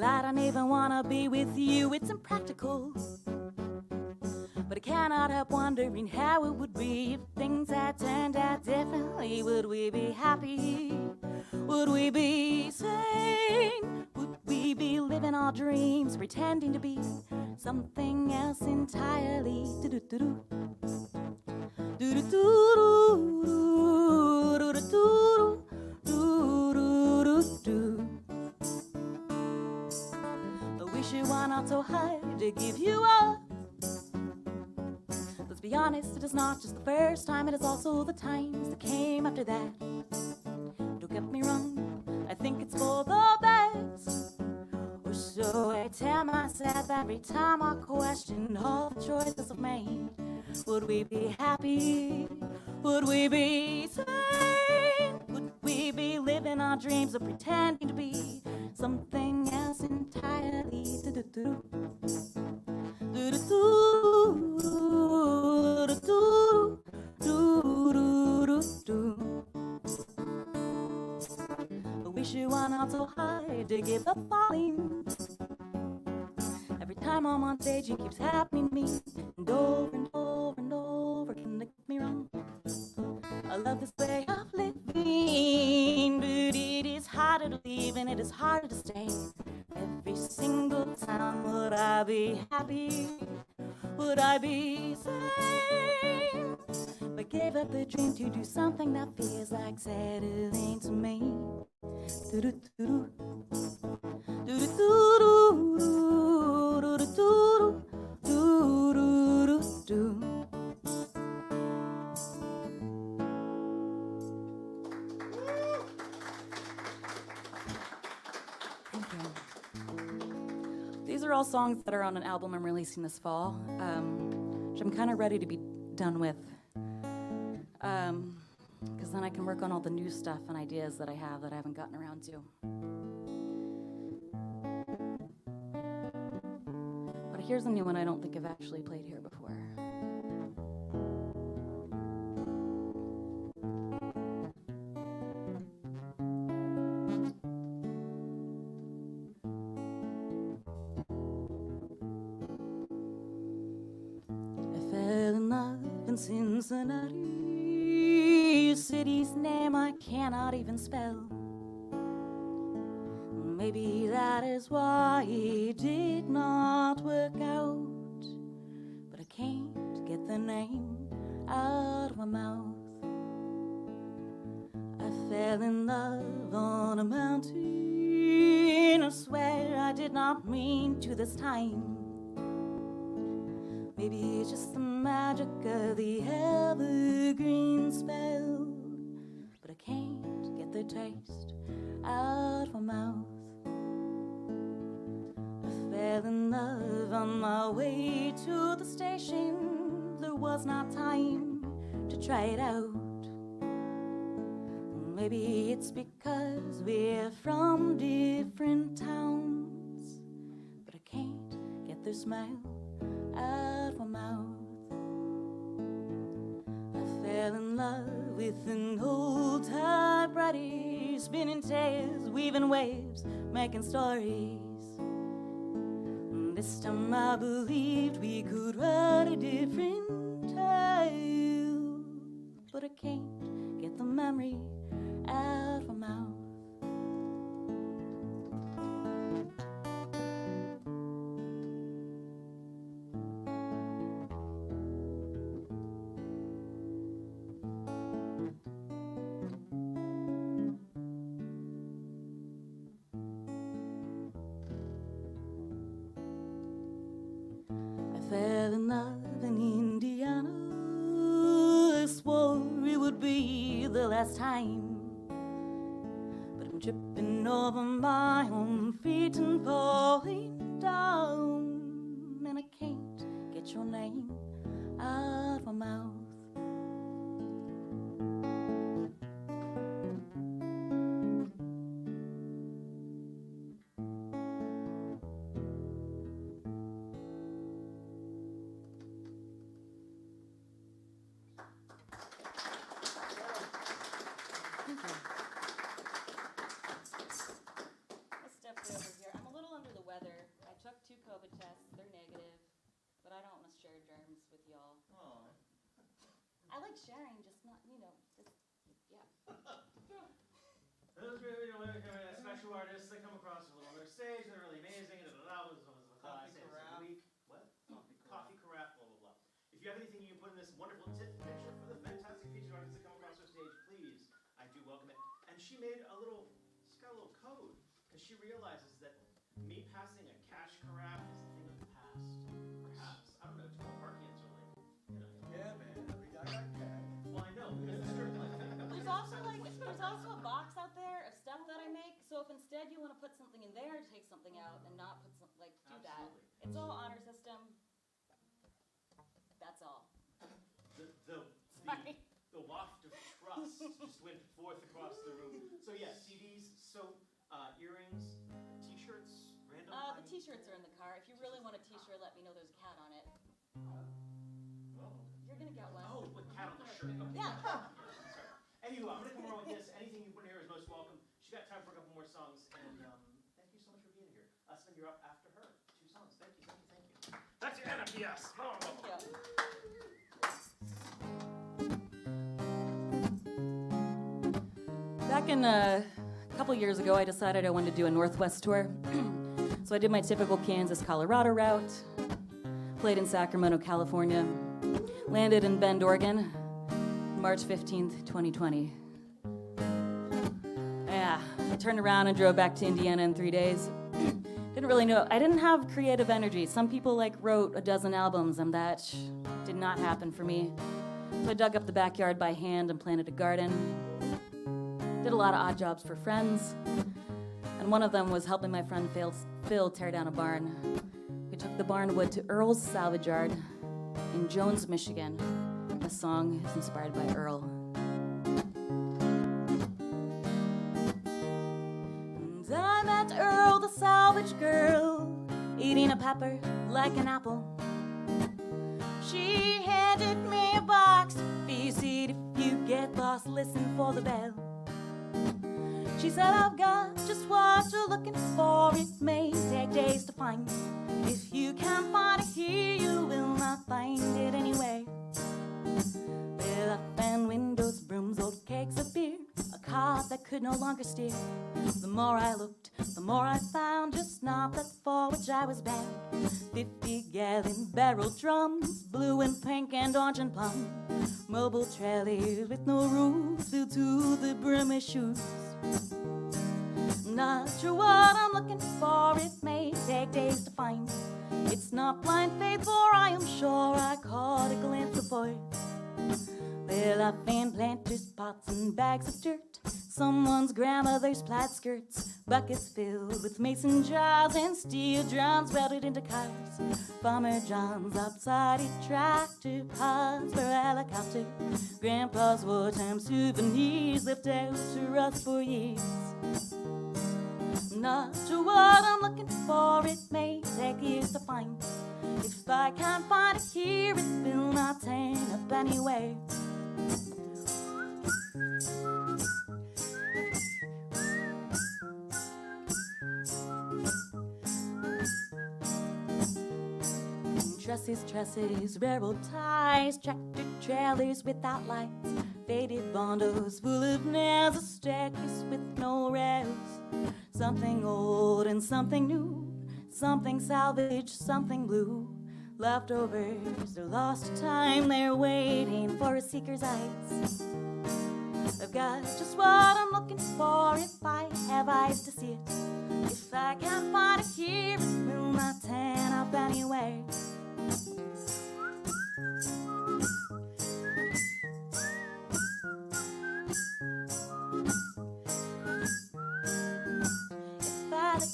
I don't even wanna be with you, it's impractical. But I cannot help wondering how it would be if things had turned out differently. Would we be happy? Would we be sane? Would we be living our dreams, pretending to be something else entirely? Do-do-do-do. Do-do-do-do. Do-do-do-do. Do-do-do-do. I wish it were not so hard to give you up. Let's be honest, it is not just the first time, it is also the times that came after that. Don't get me wrong, I think it's for the best. Or so I tell myself every time I question all the choices I've made. Would we be happy? Would we be sane? Would we be living our dreams or pretending to be something else entirely? Do-do-do. Do-do-do. Do-do-do. Do-do-do-do. I wish you were not so hard to give up falling. Every time I'm on stage, it keeps happening to me, and over and over and over. Can it get me wrong? I love this way of living, but it is harder to leave and it is harder to stay. Every single time, would I be happy? Would I be sane? But gave up the dream to do something that feels like settling to me. Do-do-do-do. Do-do-do-do. Do-do-do-do. Do-do-do-do. Thank you. These are all songs that are on an album I'm releasing this fall, which I'm kind of ready to be done with. Because then I can work on all the new stuff and ideas that I have that I haven't gotten around to. But here's a new one I don't think I've actually played here before. I fell in love in Cincinnati, a city's name I cannot even spell. Maybe that is why it did not work out, but I can't get the name out of my mouth. I fell in love on a mountain, I swear I did not mean to this time. Maybe it's just the magic of the evergreen spell, but I can't get the taste out of my mouth. I fell in love on my way to the station. There was not time to try it out. Maybe it's because we're from different towns, but I can't get their smile out of my mouth. I fell in love with an old typewriter, spinning tales, weaving waves, making stories. This time I believed we could write a different tale, but I can't get the memory out of my mouth. love in Indiana. I swore it would be the last time, but I'm tripping over my own feet and falling down, and I can't get your name out of my mouth. Let's step over here. I'm a little under the weather. I took 2 COVID tests. They're negative, but I don't want to share germs with y'all. I like sharing, just not, just, yeah. Those really special artists that come across a little on their stage, they're really amazing. Coffee carafe. What? Coffee carafe, blah, blah, blah. If you have anything you can put in this wonderful tip picture for the fantastic featured artists that come across our stage, please, I do welcome it. And she made she's got a little code, because she realizes that me passing a cash carafe is a thing of the past. Perhaps. I don't know, Takoma Parkians are like, Yeah, man. Every guy got cash. well, I know, because it's true. There's also a box out there of stuff that I make, so if instead you want to put something in there, take something out and not put do that. Absolutely. It's all honor system. That's all. Sorry. The waft of trust just went forth across the room. So yeah, CDs, soap, earrings, t-shirts, random. The t-shirts are in the car. If you really want a t-shirt, let me know. There's a cat on it. You're gonna get one. Oh, with cat on the shirt. Okay. Yeah. Sorry. Anywho, I'm gonna come around with this. Anything you put in here is most welcome. She got time for a couple more songs, and thank you so much for being here. Sven, you're up after her. 2 songs. Thank you. That's your NPS. Thank you. Back in a couple years ago, I decided I wanted to do a Northwest tour. So I did my typical Kansas-Colorado route, played in Sacramento, California, landed in Bend, Oregon, March 15th, 2020. Yeah, I turned around and drove back to Indiana in 3 days. Didn't really know. I didn't have creative energy. Some people wrote a dozen albums, and that did not happen for me. So I dug up the backyard by hand and planted a garden. Did a lot of odd jobs for friends, and one of them was helping my friend Phil tear down a barn. We took the barn wood to Earl's Salvage Yard in Jones, Michigan. The song is inspired by Earl. And I met Earl, the salvage girl, eating a pepper like an apple. She handed me a box to feed. If you get lost, listen for the bell. She said, I've got just what you're looking for. It may take days to find. If you can't find it here, you will not find it anyway. Well, I found windows, brooms, old cakes of beer, a car that could no longer steer. The more I looked, the more I found, just not that for which I was bound. 50-gallon barrel drums, blue and pink and orange and plum. Mobile trailer with no roof, filled to the brim with shoes. Not sure what I'm looking for, it may take days to find. It's not blind faith, for I am sure I caught a glimpse before. Well, I found planters, pots, and bags of dirt, someone's grandmother's plaid skirts, buckets filled with mason jars and steel drums welded into cars. Farmer John's upside tractor, pods for helicopter, Grandpa's wartime souvenirs left out to rust for years. Not sure what I'm looking for, it may take years to find. If I can't find it here, it will not turn up anyway. Trusses, railroad ties, tractor trailers without lights, faded bundles full of nails, a staircase with no rails. Something old and something new, something salvaged, something blue. Leftovers are lost to time, they're waiting for a seeker's eyes. I've got just what I'm looking for if I have eyes to see it. If I can't find it here, it will not turn up anyway.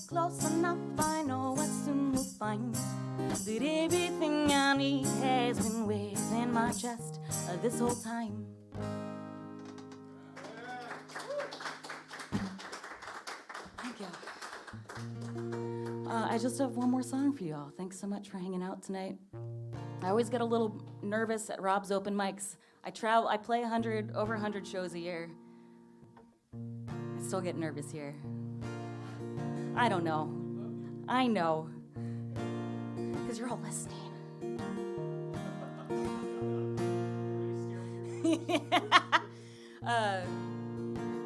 close enough, I know I soon will find that everything I need has been within my chest this whole time. Thank you. I just have one more song for you all. Thanks so much for hanging out tonight. I always get a little nervous at Rob's open mics. I play over 100 shows a year. I still get nervous here. I don't know. I know. Because you're all listening.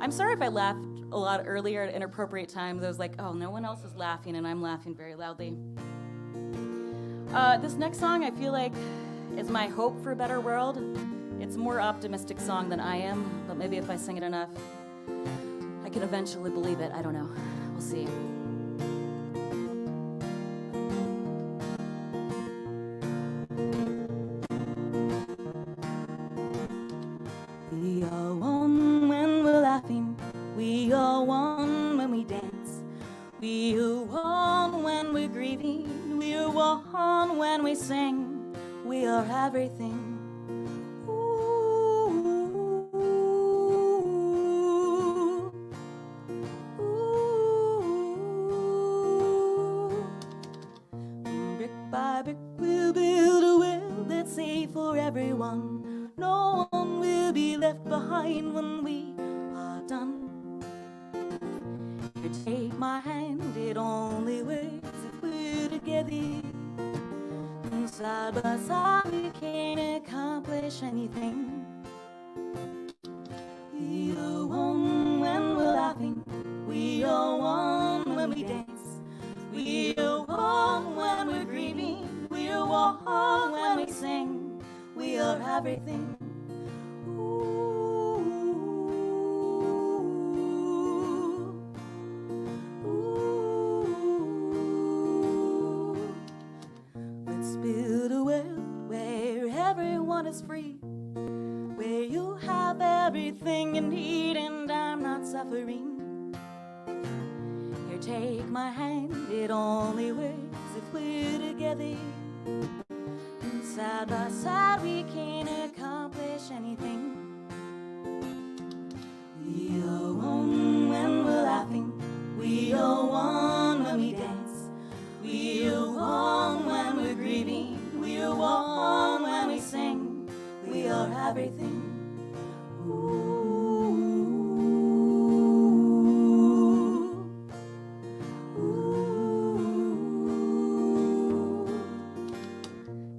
I'm sorry if I laughed a lot earlier at inappropriate times. I was like, oh, no one else is laughing, and I'm laughing very loudly. This next song, I feel like, is my hope for a better world. It's a more optimistic song than I am, but maybe if I sing it enough, I can eventually believe it. I don't know. We'll see. We are one when we're laughing. We are one when we dance. We are one when we're grieving. We are one when we sing. We are everything. Brick by brick, we'll build a world that's safe for everyone. No one will be left behind when we are done. You take my hand, it only works if we're together. And side by side, we can't accomplish anything. We are one when we're laughing. We are one when we dance. We are one when we're grieving. We are one when we sing. We are everything. Let's build a world where everyone is free, where you have everything you need and I'm not suffering. Here, take my hand, it only works if we're together. And side by side, we can't accomplish anything. We are one when we're laughing. We are one when we dance. We are one when we're grieving. We are one when we sing. We are everything.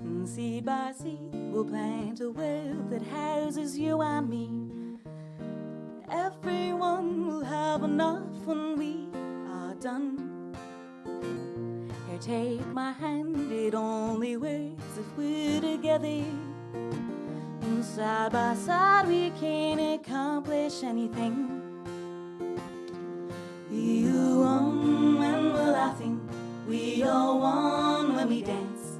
And seed by seed, we'll plant a world that houses you and me. Everyone will have enough when we are done. Here, take my hand, it only works if we're together. And side by side, we can't accomplish anything. We are one when we're laughing. We are one when we dance.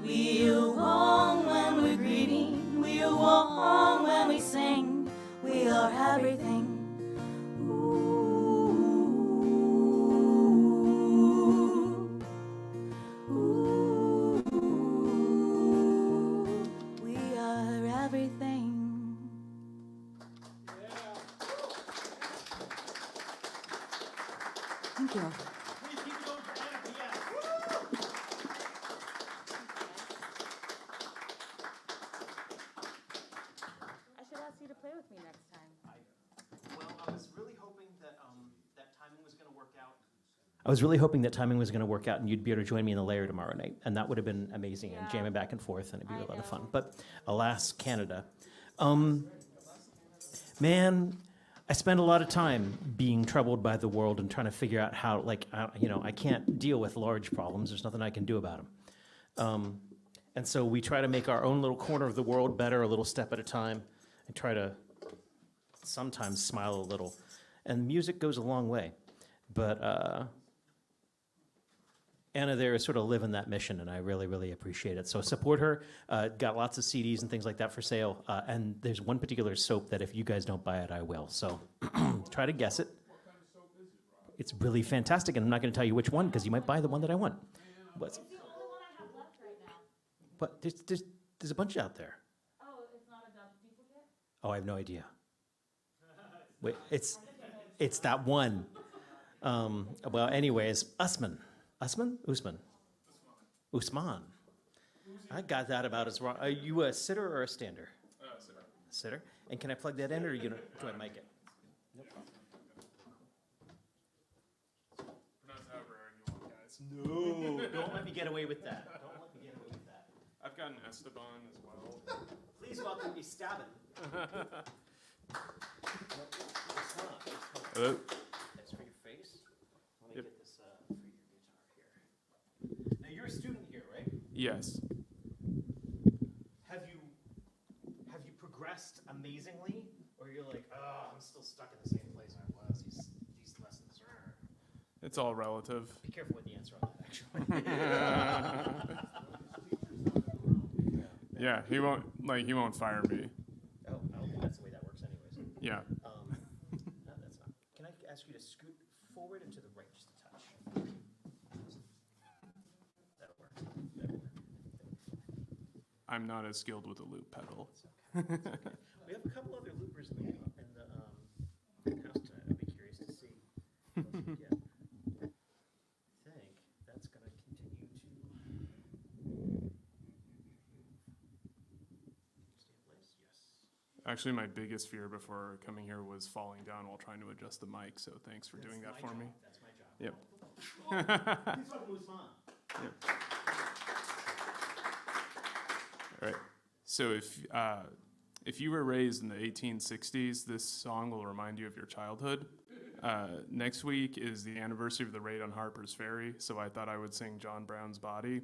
We are one when we're grieving. We are one when we sing. We are everything. We are everything. Thank you. I should ask you to play with me next time. Well, I was really hoping that timing was going to work out. I was really hoping that timing was going to work out and you'd be able to join me in the lair tomorrow night, and that would have been amazing and jamming back and forth, and it'd be a lot of fun. But alas, Canada. Man, I spend a lot of time being troubled by the world and trying to figure out how, I can't deal with large problems. There's nothing I can do about them. And so we try to make our own little corner of the world better, a little step at a time, and try to sometimes smile a little. And music goes a long way. But Anna there is sort of living that mission, and I really, really appreciate it. So support her. Got lots of CDs and things like that for sale. And there's one particular soap that if you guys don't buy it, I will. So try to guess it. What kind of soap is it, Rob? It's really fantastic, and I'm not going to tell you which one because you might buy the one that I want. What's? It's the only one I have left right now. But there's a bunch out there. Oh, it's not a duplicate? Oh, I have no idea. Wait, it's that one. Well, anyways, Usman. Usman. I got that about as wrong. Are you a sitter or a stander? Sitter. Sitter. And can I plug that in, or do I mic it? No problem. Pronounce however you want, guys. No, don't let me get away with that. I've got an Esteban as well. Please welcome me, Stabbin. Hello. That's for your face. Let me Yep. get this for your guitar here. Now you're a student here, right? Yes. Have you progressed amazingly, or you're like, oh, I'm still stuck in the same place I was. These lessons are. It's all relative. Be careful with the answer on that, actually. Yeah, he won't fire me. Oh, that's the way that works, anyways. Yeah. No, that's not. Can I ask you to scoot forward and to the right just a touch? That'll work. I'm not as skilled with a loop pedal. We have a couple other loopers in the house tonight. I'd be curious to see what we get. I think that's going to continue to stay in place. Yes. Actually, my biggest fear before coming here was falling down while trying to adjust the mic, so thanks for doing that for me. That's my job. Yep. Please welcome Usman. All right. So if you were raised in the 1860s, this song will remind you of your childhood. Next week is the anniversary of the raid on Harper's Ferry, so I thought I would sing John Brown's Body.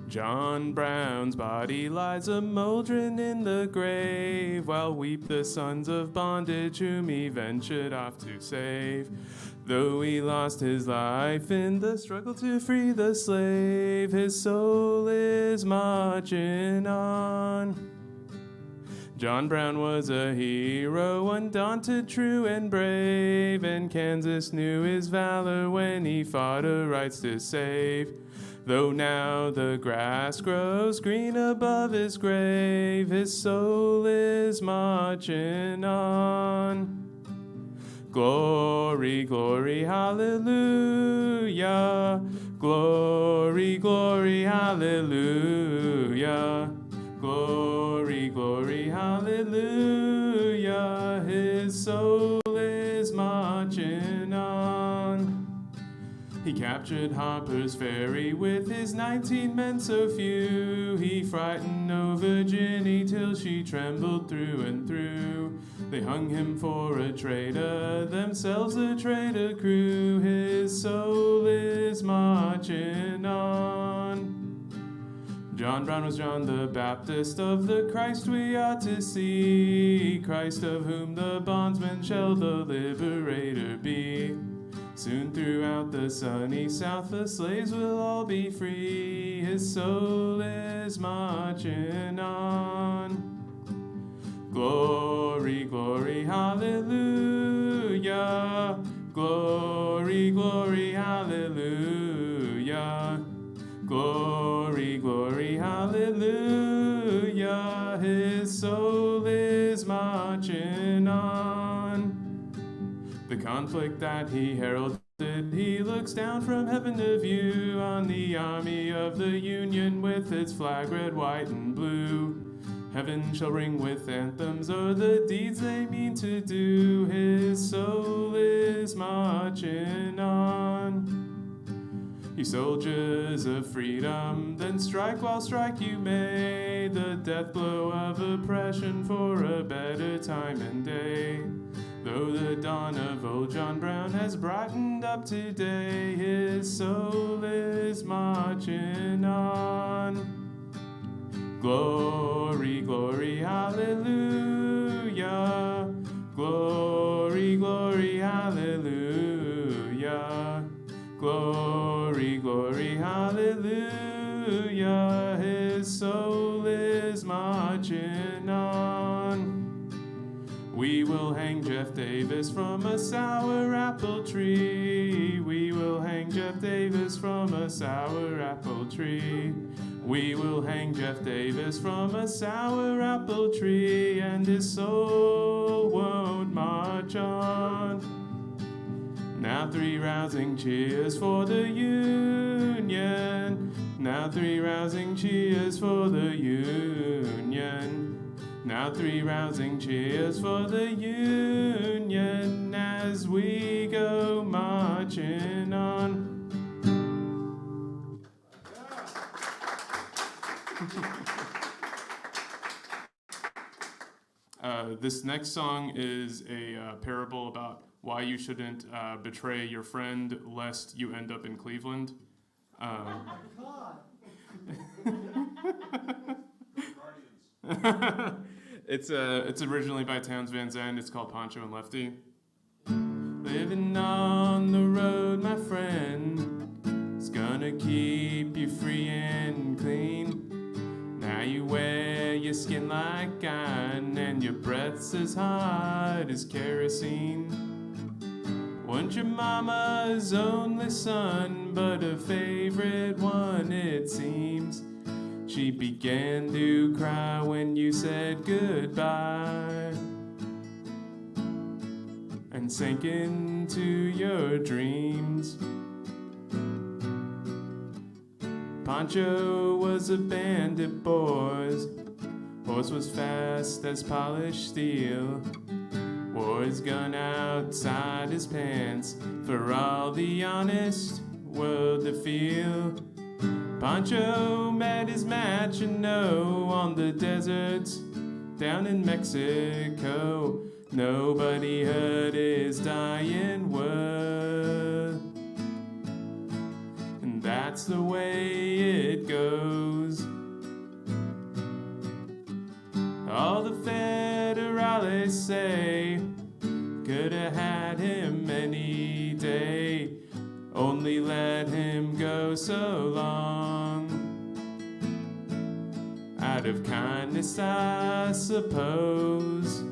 John Brown's body lies a mouldering in the grave, while weep the sons of bondage whom he ventured off to save. Though he lost his life in the struggle to free the slave, his soul is marching on. John Brown was a hero, undaunted, true, and brave, and Kansas knew his valor when he fought her rights to save. Though now the grass grows green above his grave, his soul is marching on. Glory, glory, hallelujah. Glory, glory, hallelujah. Glory, glory, hallelujah. His soul is marching on. He captured Harper's Ferry with his 19 men so few. He frightened no Virginie till she trembled through and through. They hung him for a traitor, themselves a traitor crew. His soul is marching on. John Brown was John the Baptist, of the Christ we are to see, Christ of whom the bondsman shall the liberator be. Soon throughout the sunny South the slaves will all be free. His soul is marching on. Glory, glory, hallelujah. Glory, glory, hallelujah. Glory, glory, hallelujah. His soul is marching on. The conflict that he heralded, he looks down from heaven to view on the army of the Union with its flag red, white, and blue. Heaven shall ring with anthems o'er the deeds they mean to do. His soul is marching on. You soldiers of freedom, then strike while strike you may, the death blow of oppression for a better time and day. Though the dawn of old John Brown has brightened up today, his soul is marching on. Glory, glory, hallelujah. Glory, glory, hallelujah. Glory, glory, hallelujah. His soul is marching on. We will hang Jeff Davis from a sour apple tree. We will hang Jeff Davis from a sour apple tree. We will hang Jeff Davis from a sour apple tree, and his soul won't march on. Now 3 rousing cheers for the Union. Now 3 rousing cheers for the Union. Now 3 rousing cheers for the Union as we go marching on. This next song is a parable about why you shouldn't betray your friend lest you end up in Cleveland. It's originally by Townes Van Zandt. It's called Poncho and Lefty. Living on the road, my friend, is gonna keep you free and clean. Now you wear your skin like iron, and your breath's as hot as kerosene. Weren't your mama's only son, but a favorite one, it seems. She began to cry when you said goodbye, and sank into your dreams. Poncho was a bandit, boys. Horse was fast as polished steel. Wore his gun outside his pants for all the honest world to feel. Poncho met his match, you know, on the deserts down in Mexico. Nobody heard his dying word, and that's the way it goes. All the federales say could have had him any day, only let him go so long. Out of kindness, I suppose.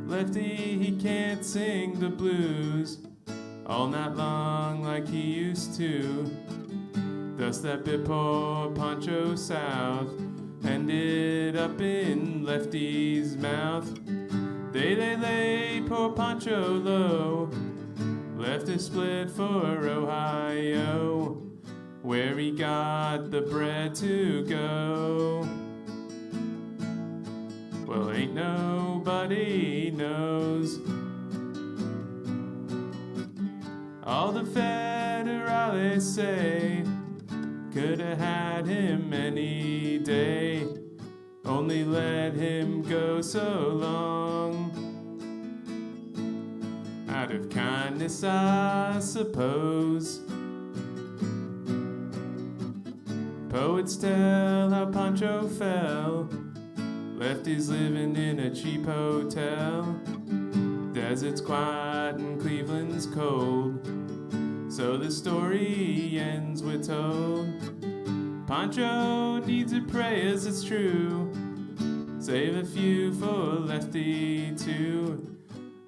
Lefty, he can't sing the blues all night long like he used to. Thus that bit poor Poncho south, ended up in Lefty's mouth. They lay poor Poncho low, left his split for Ohio, where he got the bread to go. Well, ain't nobody knows. All the federales say could have had him any day, only let him go so long. Out of kindness, I suppose. Poets tell how Poncho fell. Lefty's living in a cheap hotel. Desert's quiet and Cleveland's cold, so the story ends, we're told. Poncho needs your prayers, it's true. Save a few for Lefty too.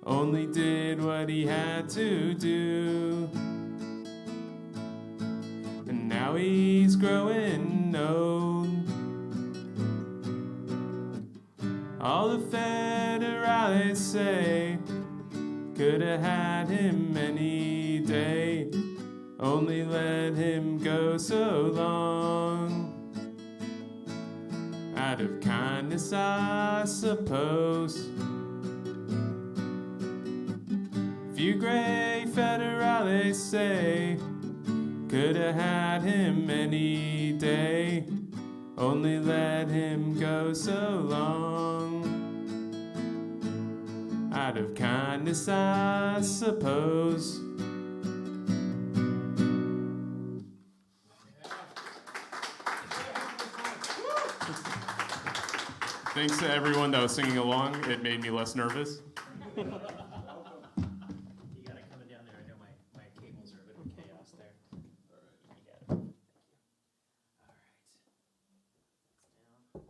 Only did what he had to do, and now he's growing old. All the federales say could have had him any day, only let him go so long. Out of kindness, I suppose. Few gray federales say could have had him any day, only let him go so long. Out of kindness, I suppose. Thanks to everyone that was singing along. It made me less nervous. You got it coming down there. I know my cables are a bit of chaos there. All right. You got it. Thank you. All right. It's down.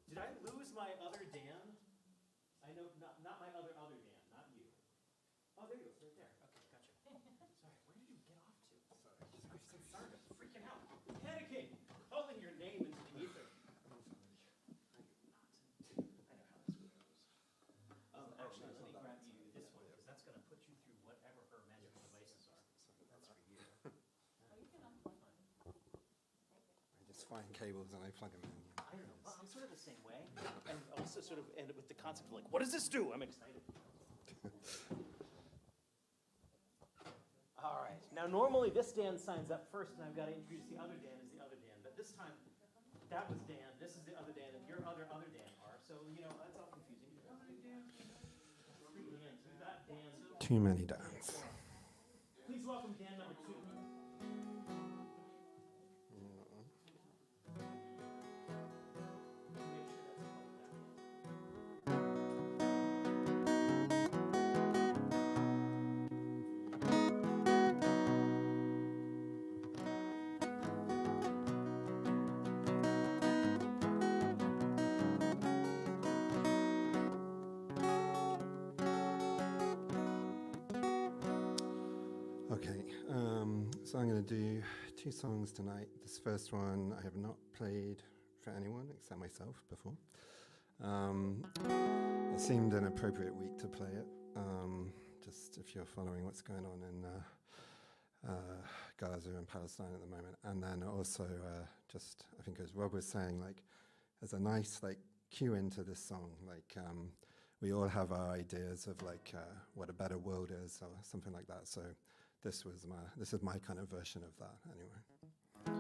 Did I lose my other Dan? right there. Okay, gotcha. Sorry, where did you get off to? Sorry, I'm freaking out. Panicking. Calling your name into the ether. I know how this goes. Actually, let me grab you this one, because that's going to put you through whatever her magical devices are. That's for you. I just find cables and I plug them in. I don't know. Well, I'm sort of the same way. And also sort of end up with the concept of like, what does this do? I'm excited. All right. Now, normally this Dan signs up first, and I've got to introduce the other Dan as the other Dan. But this time, that was Dan. This is the other Dan, and your other Dan are. So, you know, that's all confusing. How many Dans? 3 Dans. We've got Dans. Too many Dans. Please welcome Dan number 2. Okay, so I'm going to do 2 songs tonight. This first one I have not played for anyone except myself before. It seemed an appropriate week to play it, just if you're following what's going on in Gaza and Palestine at the moment. And then also, just I think as Rob was saying, like, there's a nice like cue into this song. Like, we all have our ideas of like what a better world is or something like that. So this is my kind of version of that anyway. Hang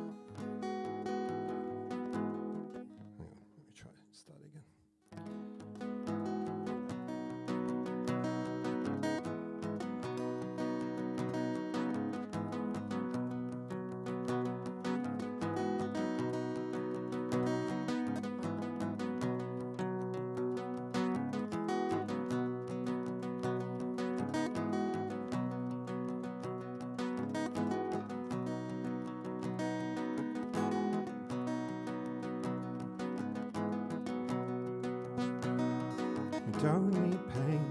on, let me try start again. Don't need pain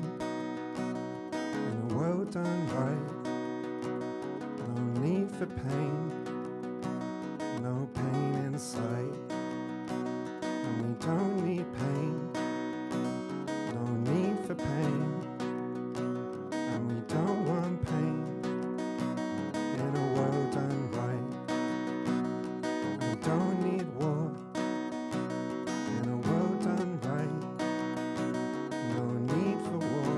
in a world done right. No need for pain, no pain in sight. And we don't need pain, no need for pain. And we don't want pain in a world done right. We don't need war in a world done right. No need for war,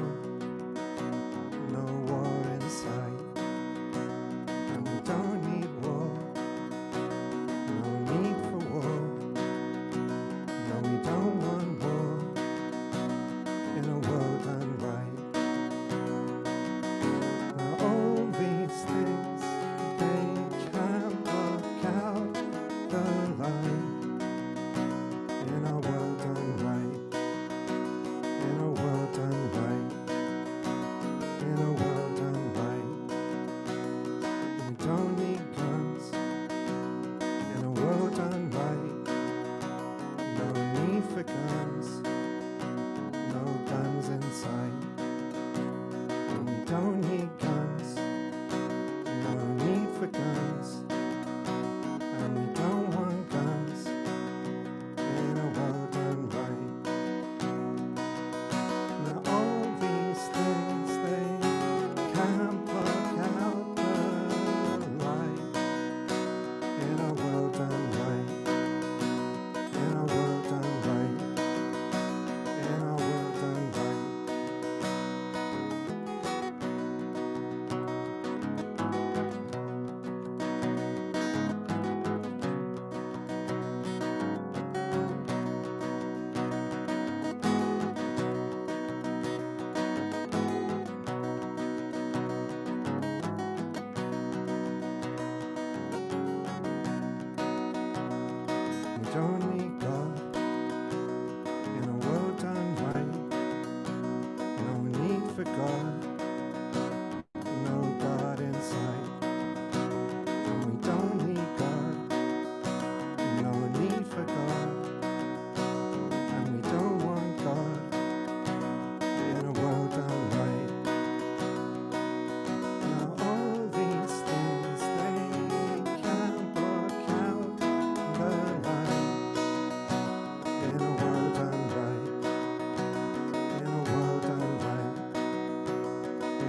no war in sight. And we don't need war, no need for war. No, we don't want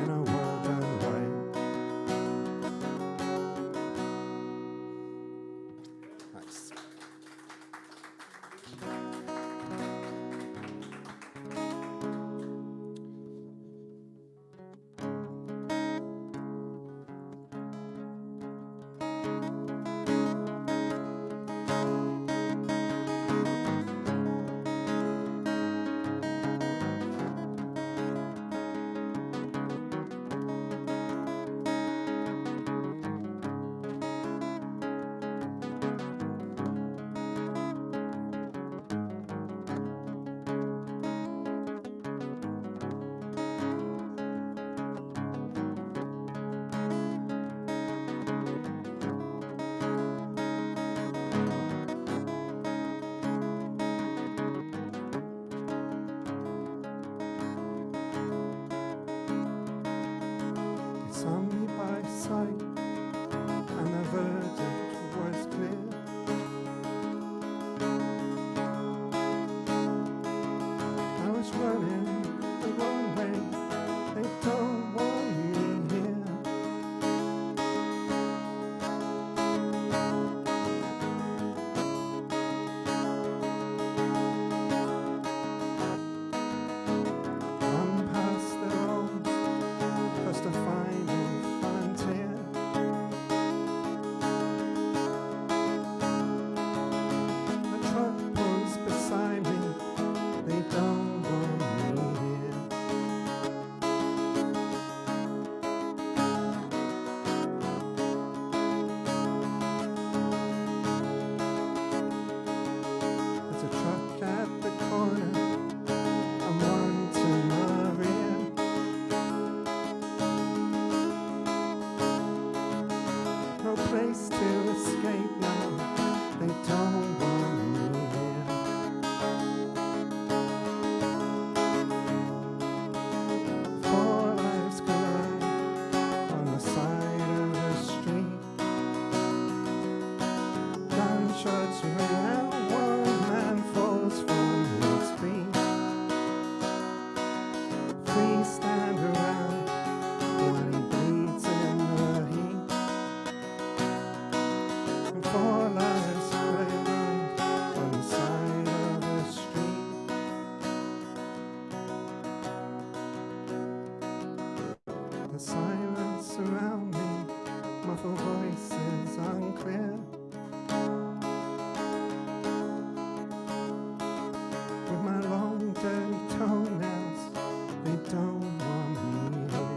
in a world done right. Nice. They saw me by sight, and the verdict was clear. I was running the wrong way. They don't want me here. I'm past the road, past the final frontier. The truck pulls beside me. They don't want me here. There's a truck at the corner. I'm one to my rear. No place to escape now. They don't want me here. Four lives collide on the side of the street. Gunshots ring out. One man falls from his feet. Three stand around while he bleeds in the heat. And four lives collide on the side of the street. The silence around me, muffled voices unclear. With my long dirty toenails, they don't want me here.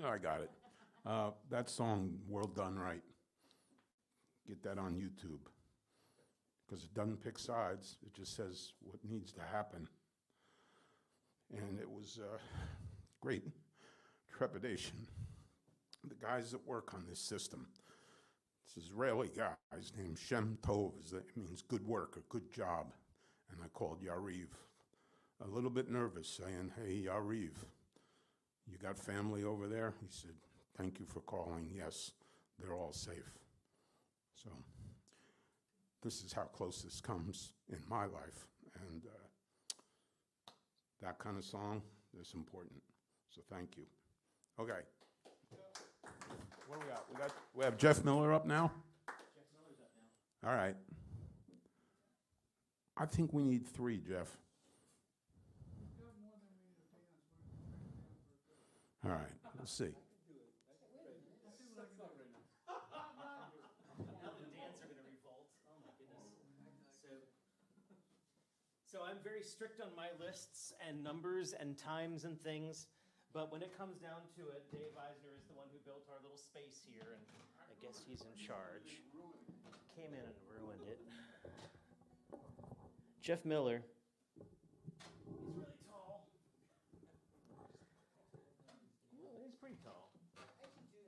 I got it. That song, World Done Right. Get that on YouTube. Because it doesn't pick sides. It just says what needs to happen. And it was great trepidation. The guys that work on this system, this Israeli guys named Shem Tov, it means good work or good job. And I called Yariv, a little bit nervous, saying, hey, Yariv, you got family over there? He said, thank you for calling. Yes, they're all safe. So this is how close this comes in my life. And that kind of song is important. So thank you. Okay. What do we got? We have Jeff Miller up now? All right. I think we need 3, Jeff. All right, we'll see. Now the Dans are going to revolt. Oh my goodness. So I'm very strict on my lists and numbers and times and things, but when it comes down to it, Dave Eisner is the one who built our little space here, and I guess he's in charge. Came in and ruined it. Jeff Miller. He's really tall. Well, he's pretty tall.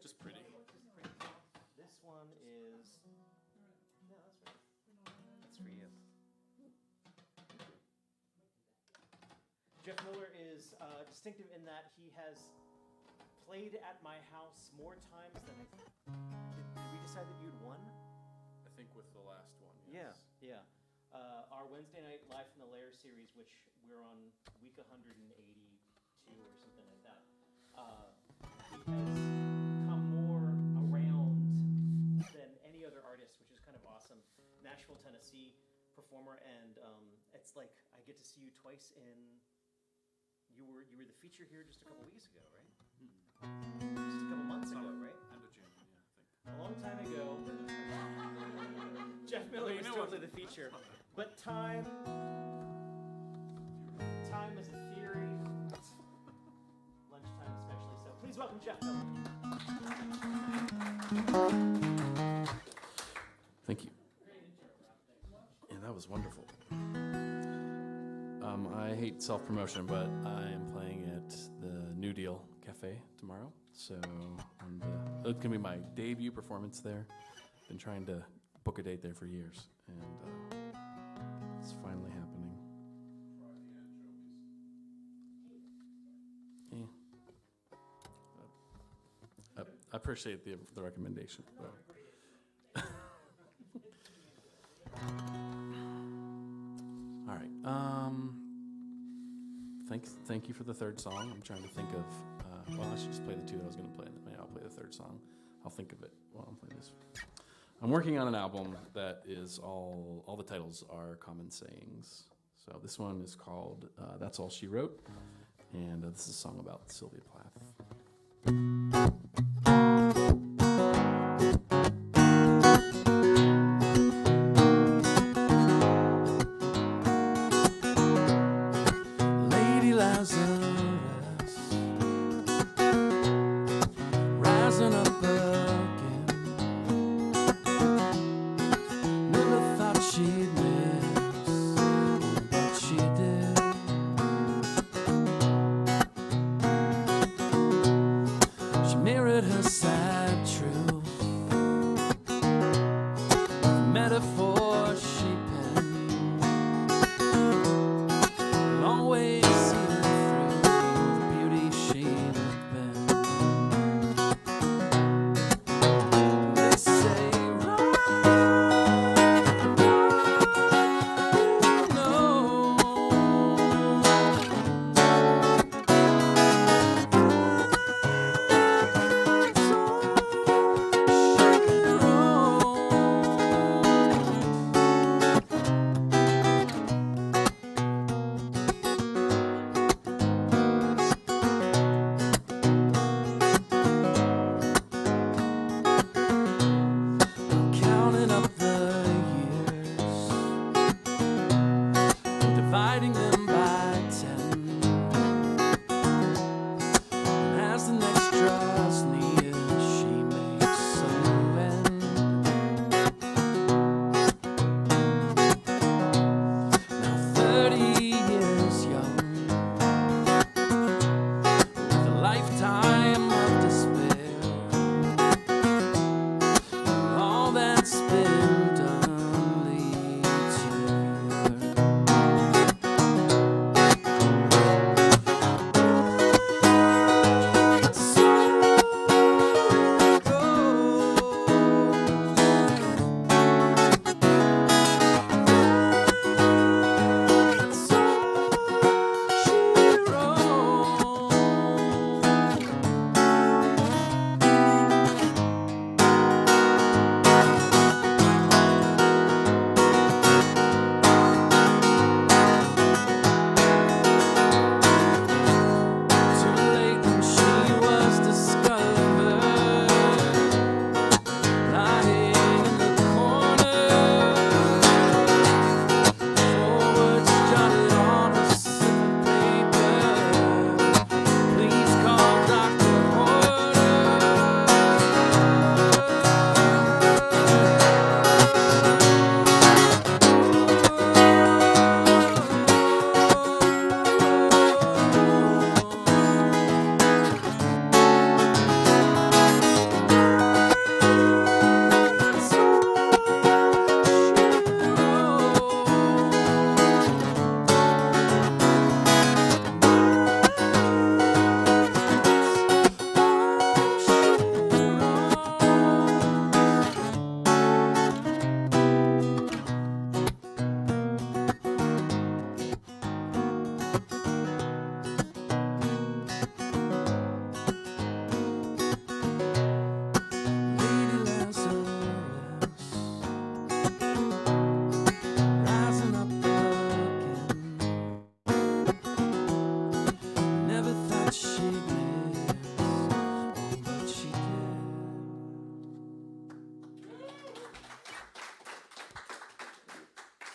Just pretty. This one is. No, that's right. That's for you. Jeff Miller is distinctive in that he has played at my house more times than did we decide that you'd won? I think with the last one. Yeah, yeah. Our Wednesday night Live from the Lair series, which we're on week 182 or something like that. He has come more around than any other artist, which is kind of awesome. Nashville, Tennessee performer, and it's like I get to see you twice in. You were the feature here just a couple weeks ago, right? Just a couple months ago, right? End of June, yeah, I think. A long time ago. Jeff Miller was totally the feature. But time is a theory. Lunchtime especially. So please welcome Jeff Miller. Thank you. Yeah, that was wonderful. I hate self-promotion, but I am playing at the New Deal Cafe tomorrow. So it's going to be my debut performance there. Been trying to book a date there for years, and it's finally happening. Yeah. I appreciate the recommendation. But all right. Thank you for the third song. I'm trying to think of. Well, I should just play the 2 that I was going to play. Maybe I'll play the third song. I'll think of it while I'm playing this. I'm working on an album that is all the titles are common sayings. So this one is called That's All She Wrote, and this is a song about Sylvia Plath. Lady Lazarus, rising up again. Never thought she'd miss, but she did. She mirrored her sad truth, metaphor she penned, long way seen through the beauty she'd have been. They say, no.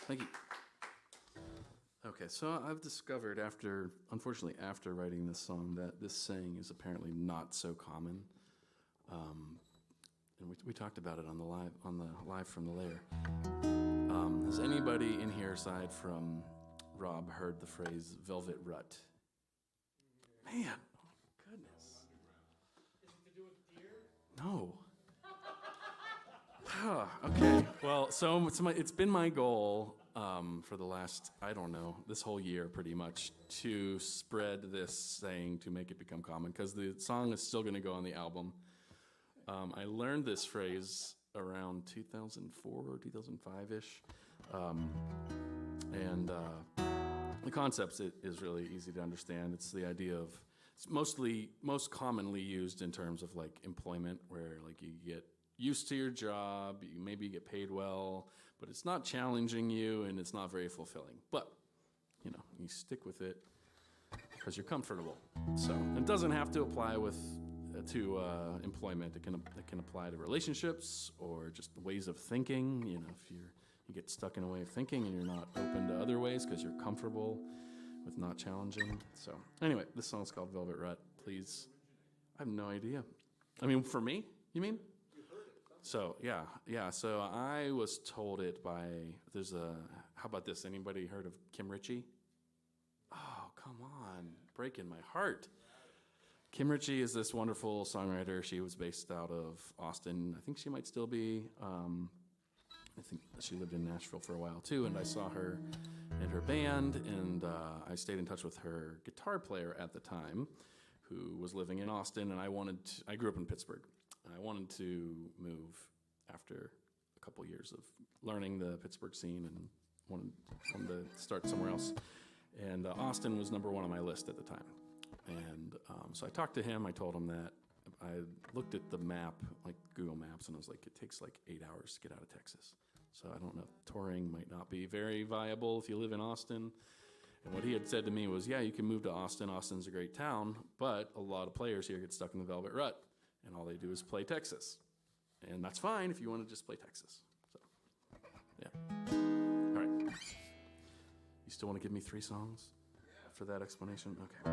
Thank you. Okay, so I've discovered unfortunately after writing this song, that this saying is apparently not so common. And we talked about it on the live from the lair. Has anybody in here, aside from Rob, heard the phrase velvet rut? Man, oh goodness. Is it to do with deer? No. Okay. Well, so it's been my goal for the last, I don't know, this whole year pretty much, to spread this saying to make it become common, because the song is still going to go on the album. I learned this phrase around 2004 or 2005-ish. And the concept is really easy to understand. It's the idea of, it's most commonly used in terms of like employment, where like you get used to your job, maybe you get paid well, but it's not challenging you and it's not very fulfilling. But, you know, you stick with it because you're comfortable. So it doesn't have to apply to employment. It can apply to relationships or just ways of thinking. You know, if you get stuck in a way of thinking and you're not open to other ways because you're comfortable with not challenging. So anyway, this song's called Velvet Rut. Please, I have no idea. I mean, for me, you mean? So yeah. So I was told it by, how about this? Anybody heard of Kim Ritchie? Oh, come on, breaking my heart. Kim Ritchie is this wonderful songwriter. She was based out of Austin. I think she might still be. I think she lived in Nashville for a while too, and I saw her in her band, and I stayed in touch with her guitar player at the time, who was living in Austin, and I grew up in Pittsburgh. I wanted to move after a couple years of learning the Pittsburgh scene and wanted to start somewhere else. And Austin was number one on my list at the time. And so I talked to him. I told him that. I looked at the map, like Google Maps, and I was like, it takes like 8 hours to get out of Texas. So I don't know, touring might not be very viable if you live in Austin. And what he had said to me was, yeah, you can move to Austin. Austin's a great town, but a lot of players here get stuck in the velvet rut. And all they do is play Texas. And that's fine if you want to just play Texas. So, yeah. All right. You still want to give me 3 songs after that explanation? Okay.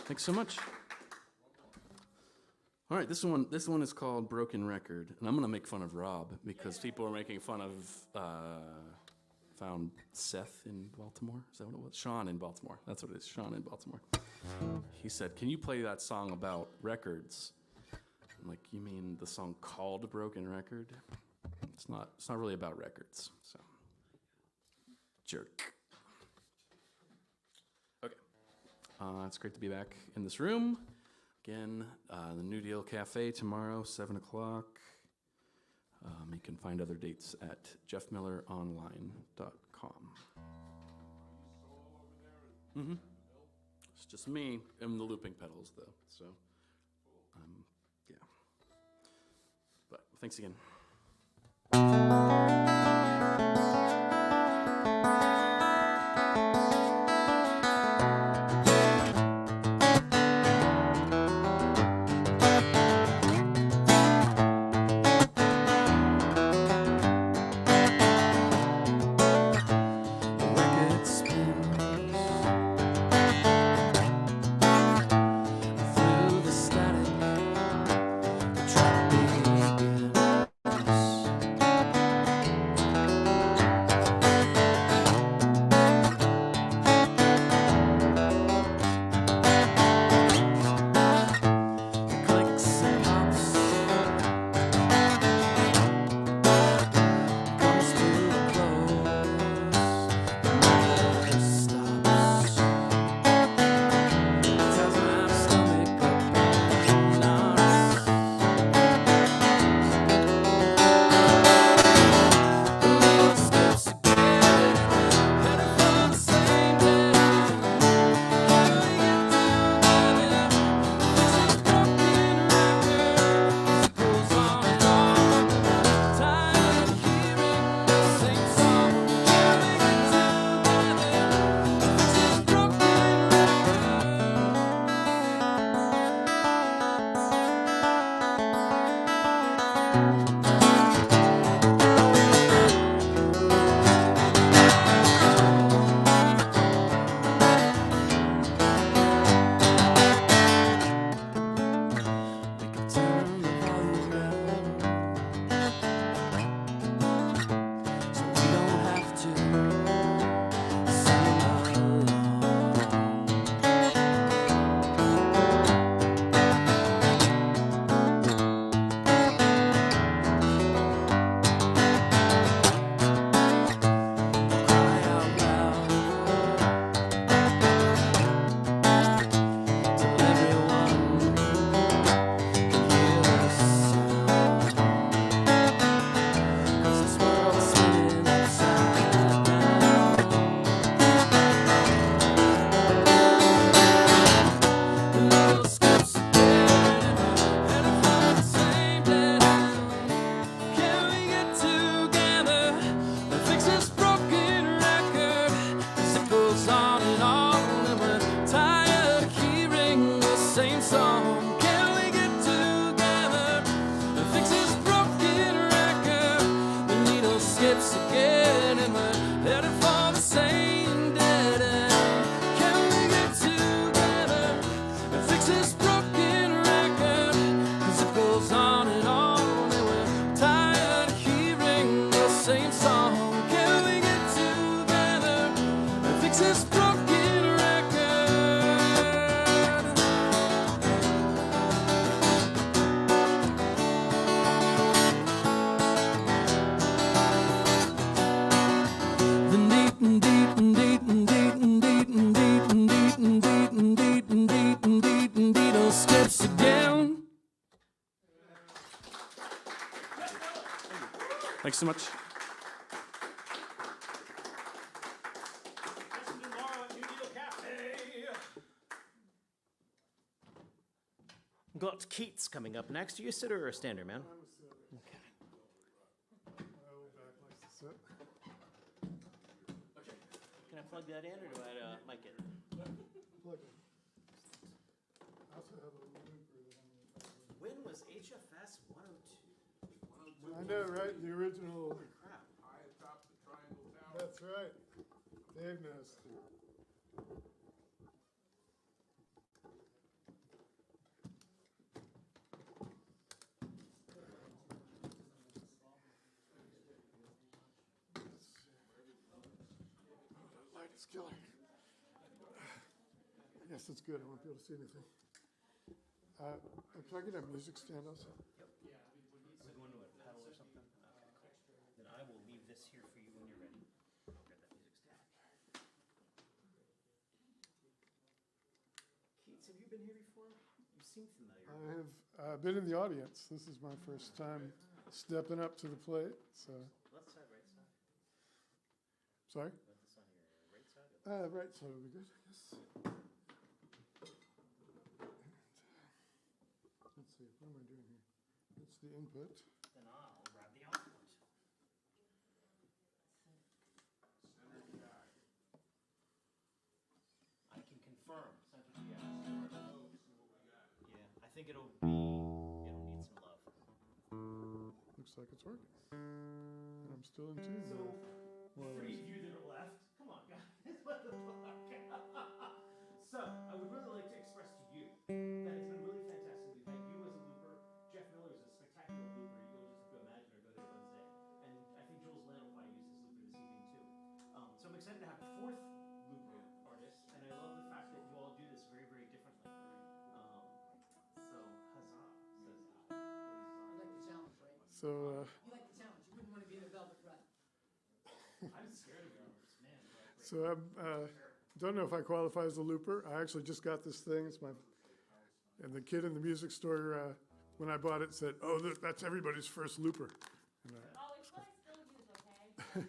Thanks so much. All right, this one is called Broken Record, and I'm gonna make fun of Rob because people are making fun of found Seth in Baltimore. Is that what it was? Sean in Baltimore. That's what it is. Sean in Baltimore. He said, "Can you play that song about records?" I'm like, "You mean the song called Broken Record? It's not really about records." So, jerk. Okay. It's great to be back in this room. Again, the New Deal Cafe tomorrow, 7 o'clock. You can find other dates at jeffmilleronline.com. Mm-hmm. It's just me and the looping pedals, though. So, yeah. But thanks again. Thanks so much. Got Keats coming up next. Are you a sitter or a stander, man? Okay. Can I plug that in, or do I mic it? When was HFS 102? I know, right? The original. Holy crap. High atop the Triangle Tower. That's right. Dave knows. It's killer. I guess it's good. I won't be able to see anything. Can I get a music stand also? Yep. Yeah. Is it going to a pedal or something? Okay, cool. Then I will leave this here for you when you're ready. I'll grab that music stand. Keats, have you been here before? You seem familiar. I have been in the audience. This is my first time stepping up to the plate. So. Left side, right side? Sorry? Let this on your right side? Right side would be good, I guess. Let's see, what am I doing here? That's the input. Then I'll grab the output. I can confirm. Center GX. Yeah, I think it'll need some love. Looks like it's working. And I'm still in tune. So, more or three less. of you that are left, come on, guys, what the fuck? So, I would really like to express to you that it's been really fantastic. We've had you as a looper. Jeff Miller is a spectacular looper. You'll just have to imagine or go there Wednesday. And I think Jules Land will probably use this looper this evening too. So I'm excited to have a fourth looper artist, and I love the fact that you all do this very, very differently. So, huzzah, says Al. You like the challenge, right? So, You like the challenge. You wouldn't want to be in a velvet rut. I'm scared of yours, man. so I don't know if I qualify as a looper. I actually just got this thing. It's and the kid in the music store, when I bought it, said, "Oh, that's everybody's first looper." And Oh, it's what I still use, okay?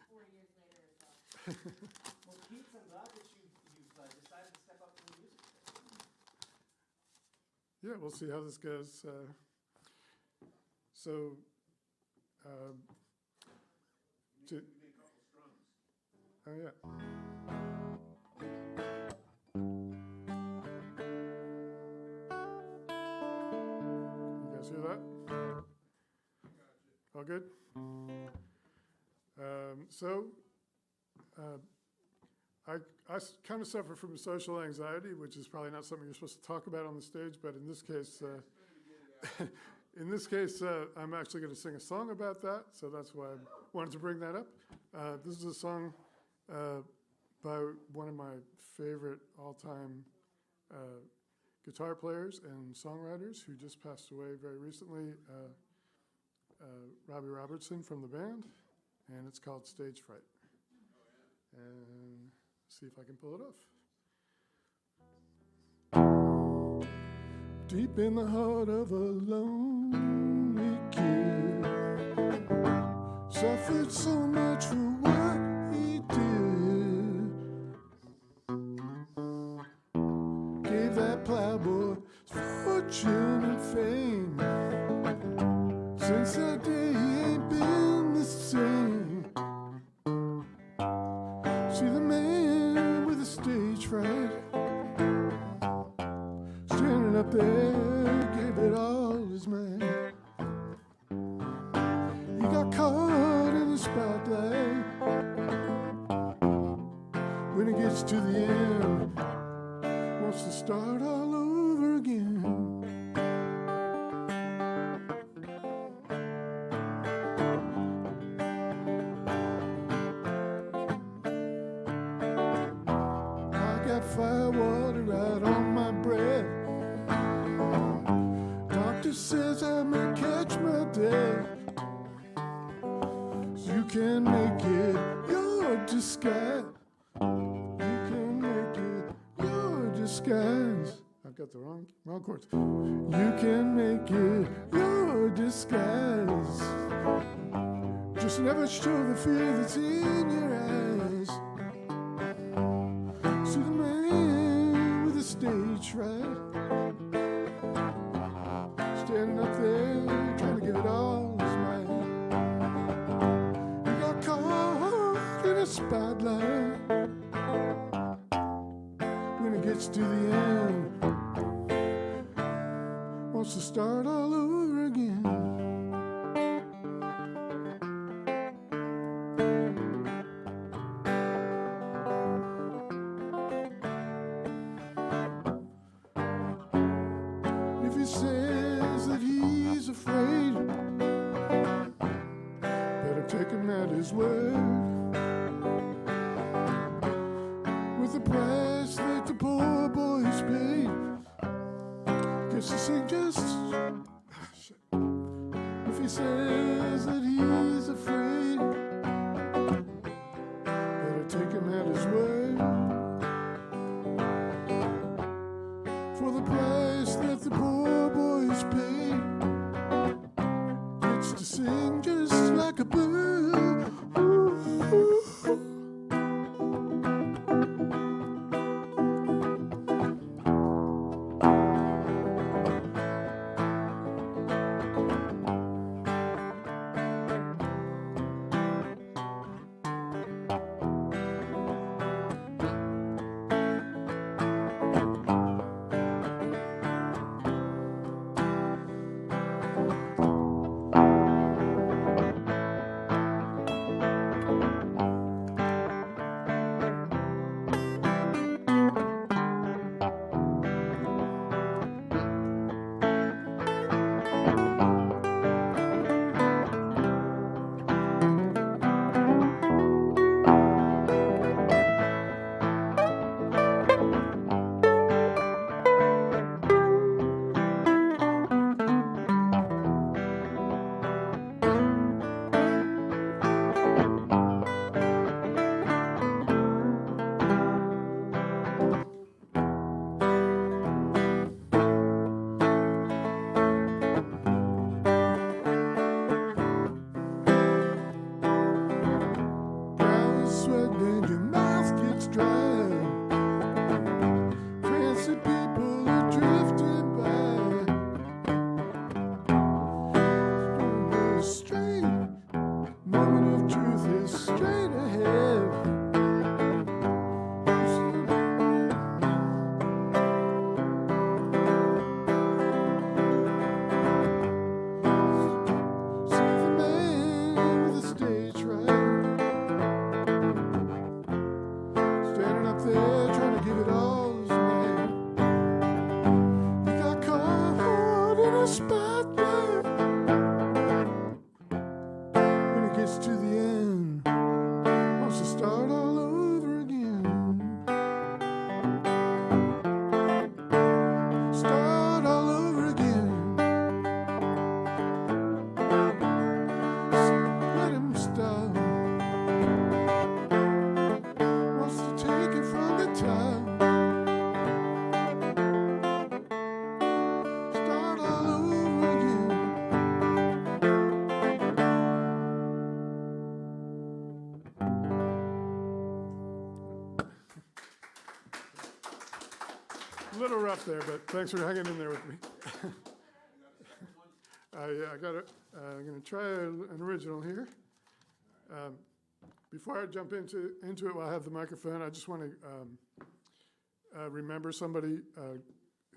4 years later or so. Well, Keats, I'm glad that you've decided to step up to the music. yeah, we'll see how this goes. Oh, yeah. You guys hear that? All good? I kind of suffer from social anxiety, which is probably not something you're supposed to talk about on the stage, but in this case, I'm actually going to sing a song about that, so that's why I wanted to bring that up. This is a song by one of my favorite all-time guitar players and songwriters who just passed away very recently, Robbie Robertson from the band, and it's called Stage Fright. And see if I can pull it off. Deep in the heart of a lonely kid, suffered so much for what he did. Gave that plowboy fortune and fame. Since that day he ain't been the same. See the man with the stage fright, standing up there, gave it all his might. He got caught in the spotlight. When he gets to the end, wants to start all over again. Fire water right on my breath. Doctor says I may catch my death. You can make it your disguise. You can make it your disguise. I've got the wrong chords. You can make it your disguise. Just never show the fear that's in your eyes. See the man with the stage fright, standing up there trying to give it all his might. He got caught in a spotlight. When he gets to the end, wants to start all over again. Says that he's afraid, better take him at his word. start all over again. Start all over again. Let him stop. Wants to take it from the top. Start all over again. A little rough there, but thanks for hanging in there with me. I'm going to try an original here. Before I jump into it while I have the microphone, I just want to remember somebody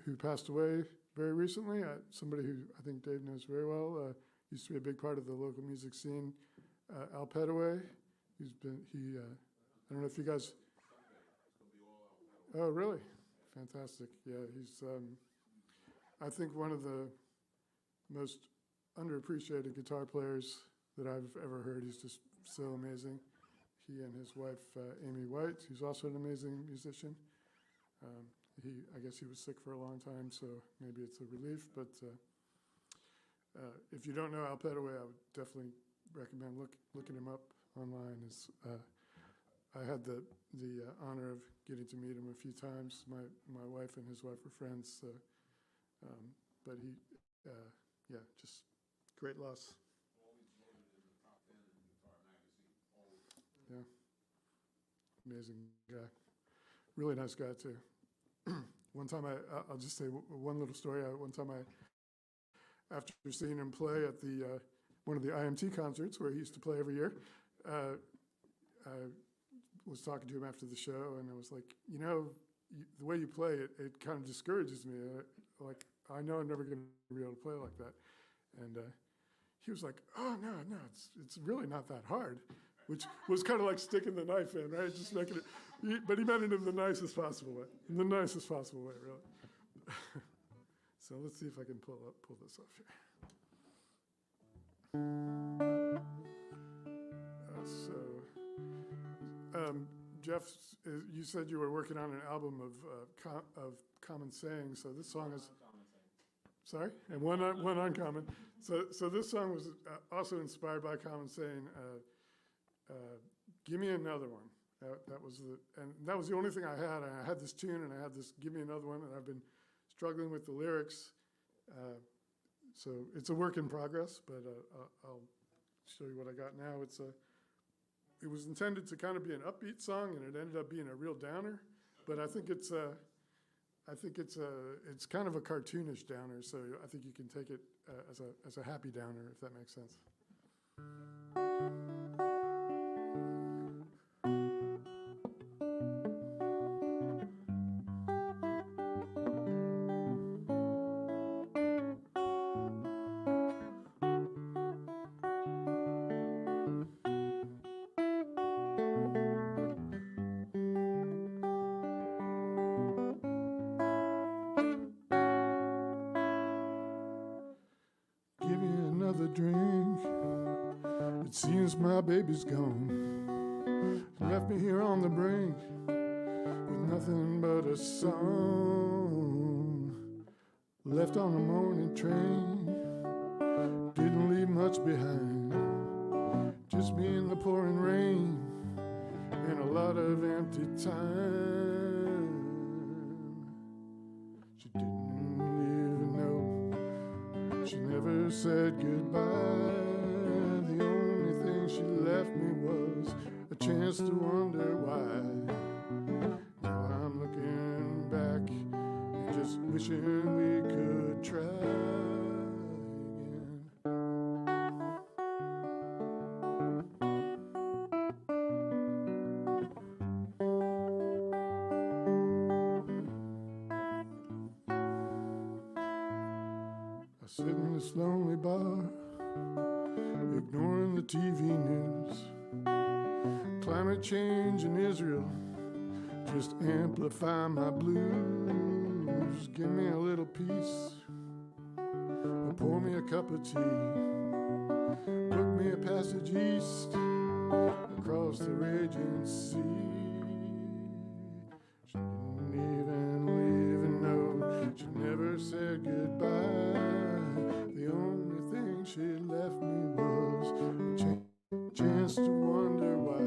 who passed away very recently, somebody who I think Dave knows very well, used to be a big part of the local music scene, Al Petaway. I don't know if you guys... Oh, really? Fantastic. Yeah, he's, I think, one of the most underappreciated guitar players that I've ever heard. He's just so amazing. He and his wife, Amy White, who's also an amazing musician. I guess he was sick for a long time, so maybe it's a relief. But if you don't know Al Petaway, I would definitely recommend looking him up online. I had the honor of getting to meet him a few times. My wife and his wife were friends, but he, just great loss. Yeah, amazing guy. Really nice guy too. One time I'll just say one little story. One time after seeing him play at the one of the IMT concerts where he used to play every year, I was talking to him after the show, and I was like, the way you play it kind of discourages me. I know I'm never going to be able to play like that. And he was like, oh, no, it's really not that hard, which was kind of like sticking the knife in, right? Just making it, but he meant it in the nicest possible way. In the nicest possible way, really. So let's see if I can pull this off here. Jeff, you said you were working on an album of common sayings. So this song is, sorry, and one uncommon. So this song was also inspired by common saying. Give me another one. That was the only thing I had. I had this tune and I had this give me another one, and I've been struggling with the lyrics. So it's a work in progress, but I'll show you what I got now. It was intended to kind of be an upbeat song, and it ended up being a real downer. But I think it's kind of a cartoonish downer. So I think you can take it as a happy downer, if that makes sense. Drink. It seems my baby's gone. Left me here on the brink with nothing but a song. Left on the morning train. Didn't leave much behind. Just me in the pouring rain and a lot of empty time. She didn't even know. She never said goodbye. The only thing she left me was a chance to wonder why. Now I'm looking back and just wishing we could try again. I sit in this lonely bar, ignoring the TV news. Climate change in Israel just amplify my blues. Give me a little peace, or pour me a cup of tea. Book me a passage east, across the raging sea. She didn't even leave a note, she never said goodbye. The only thing she left me was a chance to wonder why.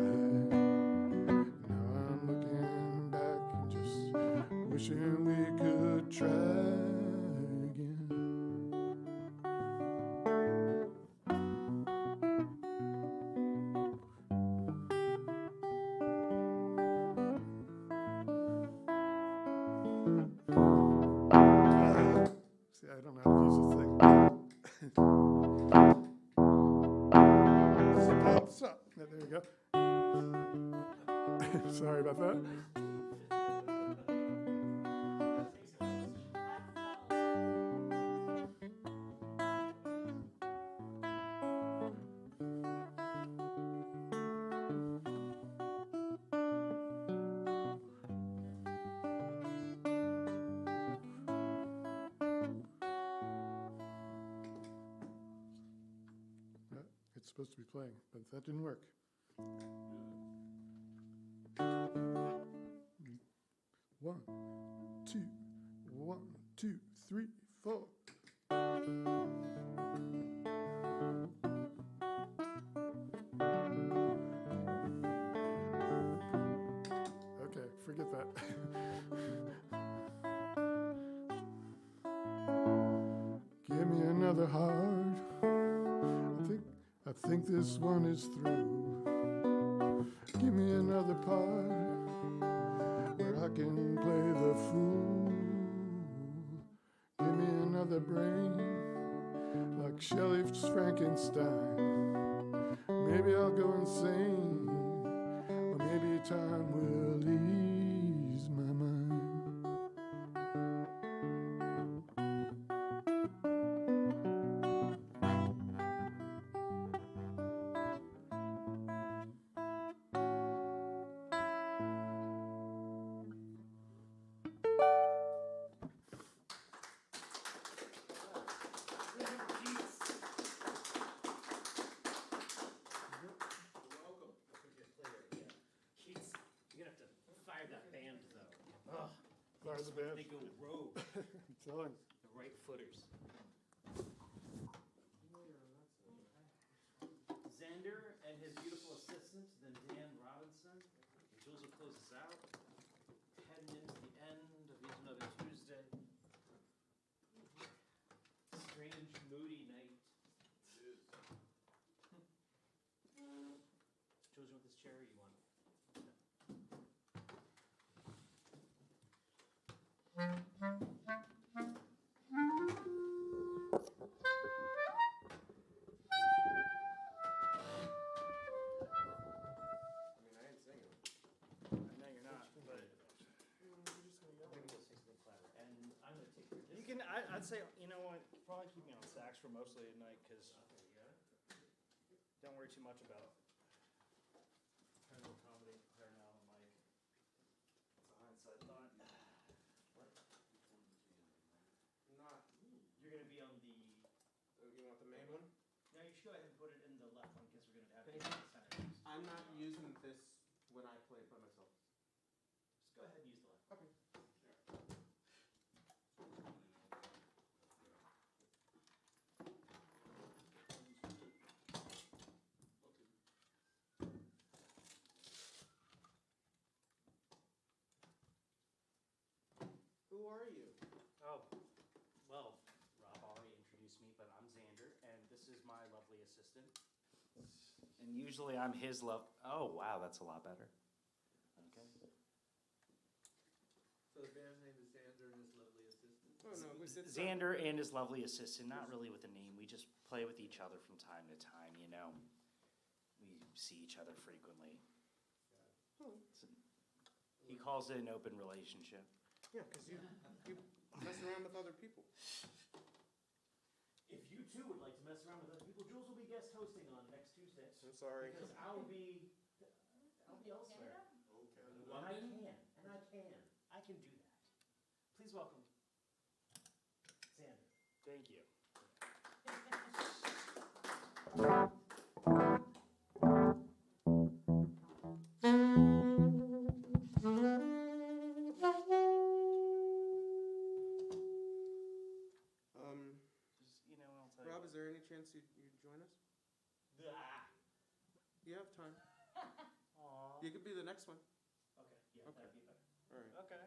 Now I'm looking back and just wishing we could try again. See, I don't know how to use this thing. Stop. There you go. Sorry about that. It's supposed to be playing, but that didn't work. 1, 2, 1, 2, 3, 4. Okay, forget that. Give me another heart. I think this one is through. Give me another part where I can play the fool. Give me another brain like Shelley's Frankenstein. Maybe I'll go insane, or maybe time will ease my mind. They go rogue. I'm telling you. The right footers. Xander and his beautiful assistant, then Dan Robinson. Jules will close us out. Heading into the end of yet another Tuesday. Strange, moody night. Jules, you want this chair or you want? I'd say, you know what, probably keep me on sax for mostly at night, because don't worry too much about parallel comedy there now. I'm like, it's a hindsight thought. What? Not. You're going to be on the... Oh, you want the main one? No, you should go ahead and put it in the left one, because we're going to have it in the center. I'm not using this when I play by myself. Just go ahead and use the left. Okay. Who are you? Oh, well, Rob already introduced me, but I'm Xander, and this is my lovely assistant. And usually I'm his Oh, wow, that's a lot better. Okay. So the band's name is Xander and his lovely assistant? Oh, no, Xander and his lovely assistant, not really with a name. We just play with each other from time to time, you know. We see each other frequently. He calls it an open relationship. Yeah, because you mess around with other people. If you too would like to mess around with other people, Jules will be guest hosting on next Tuesday. I'm sorry. Because I'll be elsewhere. Okay. And I can do that. Please welcome Xander. Thank you. next one. Okay, yeah, Okay. that'd be better. All right. Okay.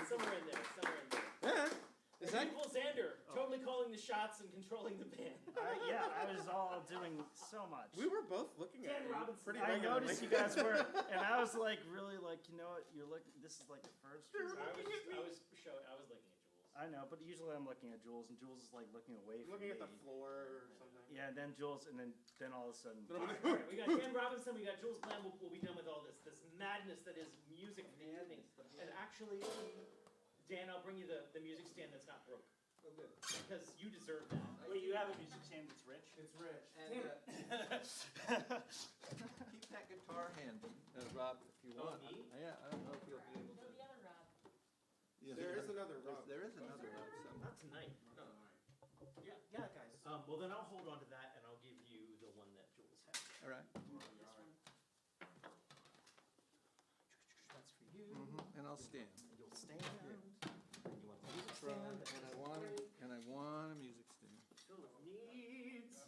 Somewhere in there, somewhere in there. Is that Equal Xander, totally calling the shots and controlling the band. Yeah, I was all doing so much. we were both looking at Dan you Robinson. pretty I regularly. noticed you guys were, and I was like, really like, you know what? You're looking. This is like the first. I was looking at Jules. I know, but usually I'm looking at Jules, and Jules is like looking away from Looking me. at the floor or something. Yeah, and then Jules, and then all of a sudden. All right, we got Dan Robinson, we got Jules Glenn. We'll be done with all this madness that is music banding. And actually, Dan, I'll bring you the music stand that's not broke. Oh, good. Because you deserve that. Wait, you have a music stand that's rich? It's rich. And keep that guitar handy, Rob, if you want. me? Yeah, I don't know if you'll be able to. Yes, There is another Rob. There is another Rob somewhere. Not tonight. No. Yeah, guys. Well, then I'll hold on to that, and I'll give you the one that Jules has. All right. That's for you. And I'll stand. You'll stand. You want the music stand? And I want a music stand. Philip needs.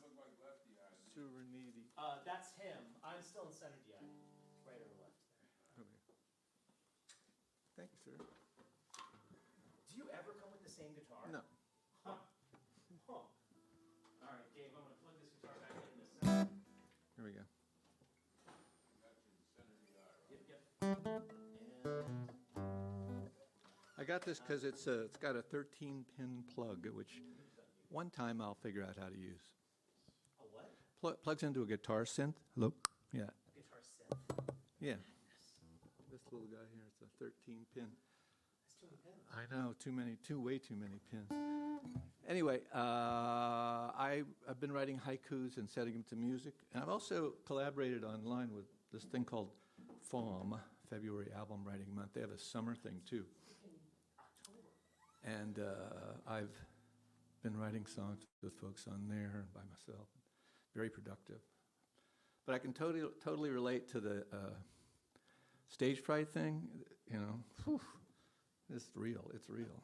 Super needy. That's him. I'm still in center DI. Right or left there. Okay. Thank you, sir. Do you ever come with the same guitar? No. Huh. Huh. All right, Dave, I'm going to plug this guitar back in this center. Here we go. Yep. And I got this because it's got a 13-pin plug, which one time I'll figure out how to use. a what? Plugs into a guitar synth. Hello? Yeah. Guitar synth. Yeah. This little guy here, it's a 13-pin. That's too many pins. I know, way too many pins. Anyway, I've been writing haikus and setting them to music, and I've also collaborated online with this thing called FALM, February Album Writing Month. They have a summer thing too. And I've been writing songs with folks on there and by myself. Very productive. But I can totally relate to the stage fright thing. You know, whew, it's real. It's real.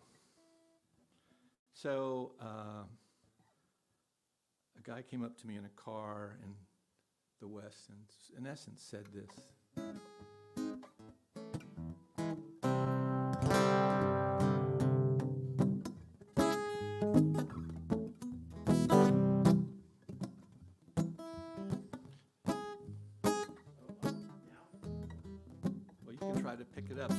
So a guy came up to me in a car in the West and in essence said this. Well, you can try to pick it up.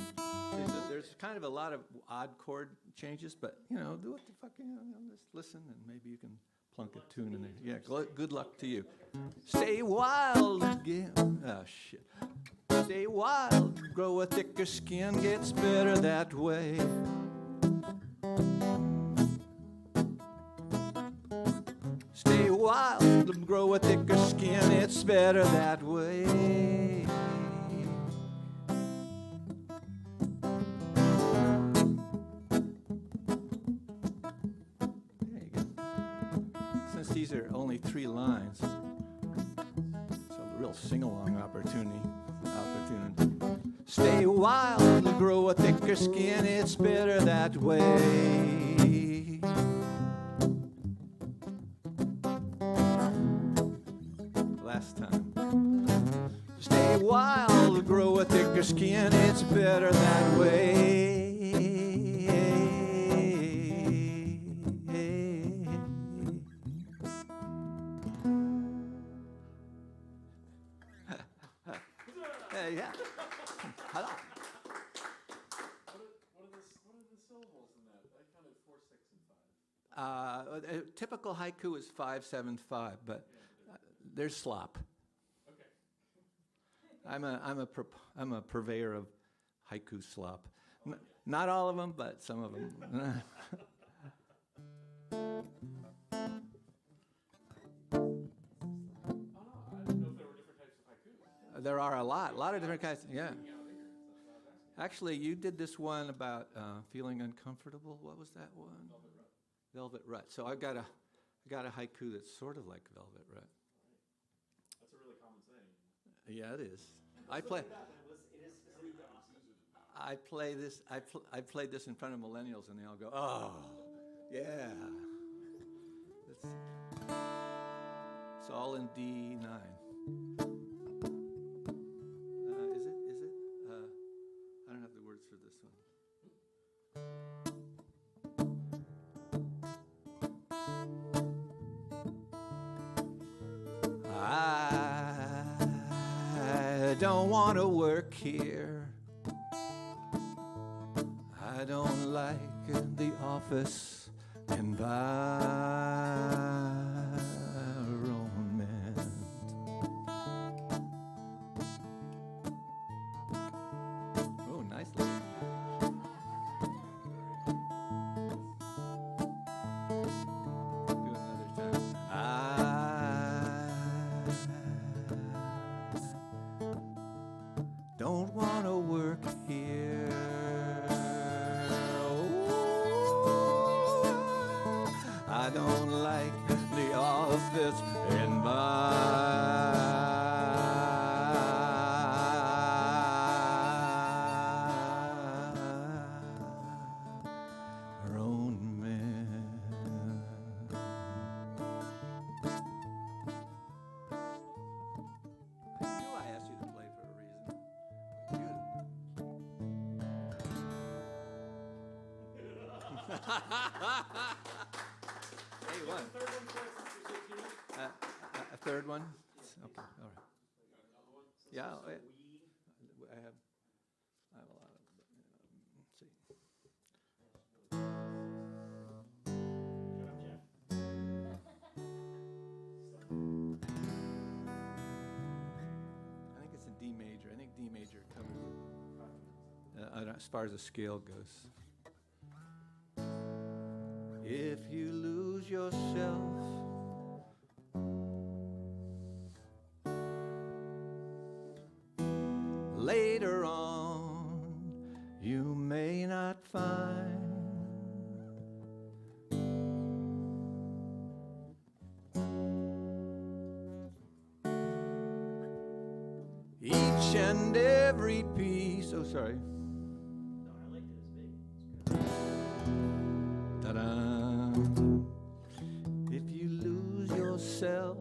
There's kind of a lot of odd chord changes, but, you know, do what the fuck, you know, just listen and maybe you can plunk a tune in there. Yeah, good luck to you. Stay wild again. Oh, shit. Stay wild, grow a thicker skin, gets better that way. Stay wild, grow a thicker skin, it's better that way. There you go. Since these are only 3 lines, it's a real sing-along opportunity. Stay wild, grow a thicker skin, it's better that way. Last time. Stay wild, grow a thicker your skin, it's better that way. Yeah. Hello. What are the syllables in that? I counted 4, 6, and 5. A typical haiku is 5, 7, 5, but there's slop. Okay. I'm a purveyor of haiku slop. Not all of them, but some of them. There are a lot of different kinds. Yeah. Actually, you did this one about feeling uncomfortable. What was that one? Velvet Rut. So I got a haiku that's sort of like Velvet Rut. That's a really common saying. Yeah, it is. I played this in front of millennials, and they all go, "Oh, yeah." It's all in D9. Is it? I don't have the words for this one. I don't want to work here. I don't like the office environment. Oh, nice lyric. Do another time. I don't want to work here. I don't like the office environment. I knew I asked you to play for a reason. Hey, one. A third one? Okay, all right. Yeah, I have a lot of them. Let's see. I think it's in D major. I think D major covers it. As far as the scale goes. If you lose yourself, later on you may not find each and every piece. Oh, sorry. If you lose yourself,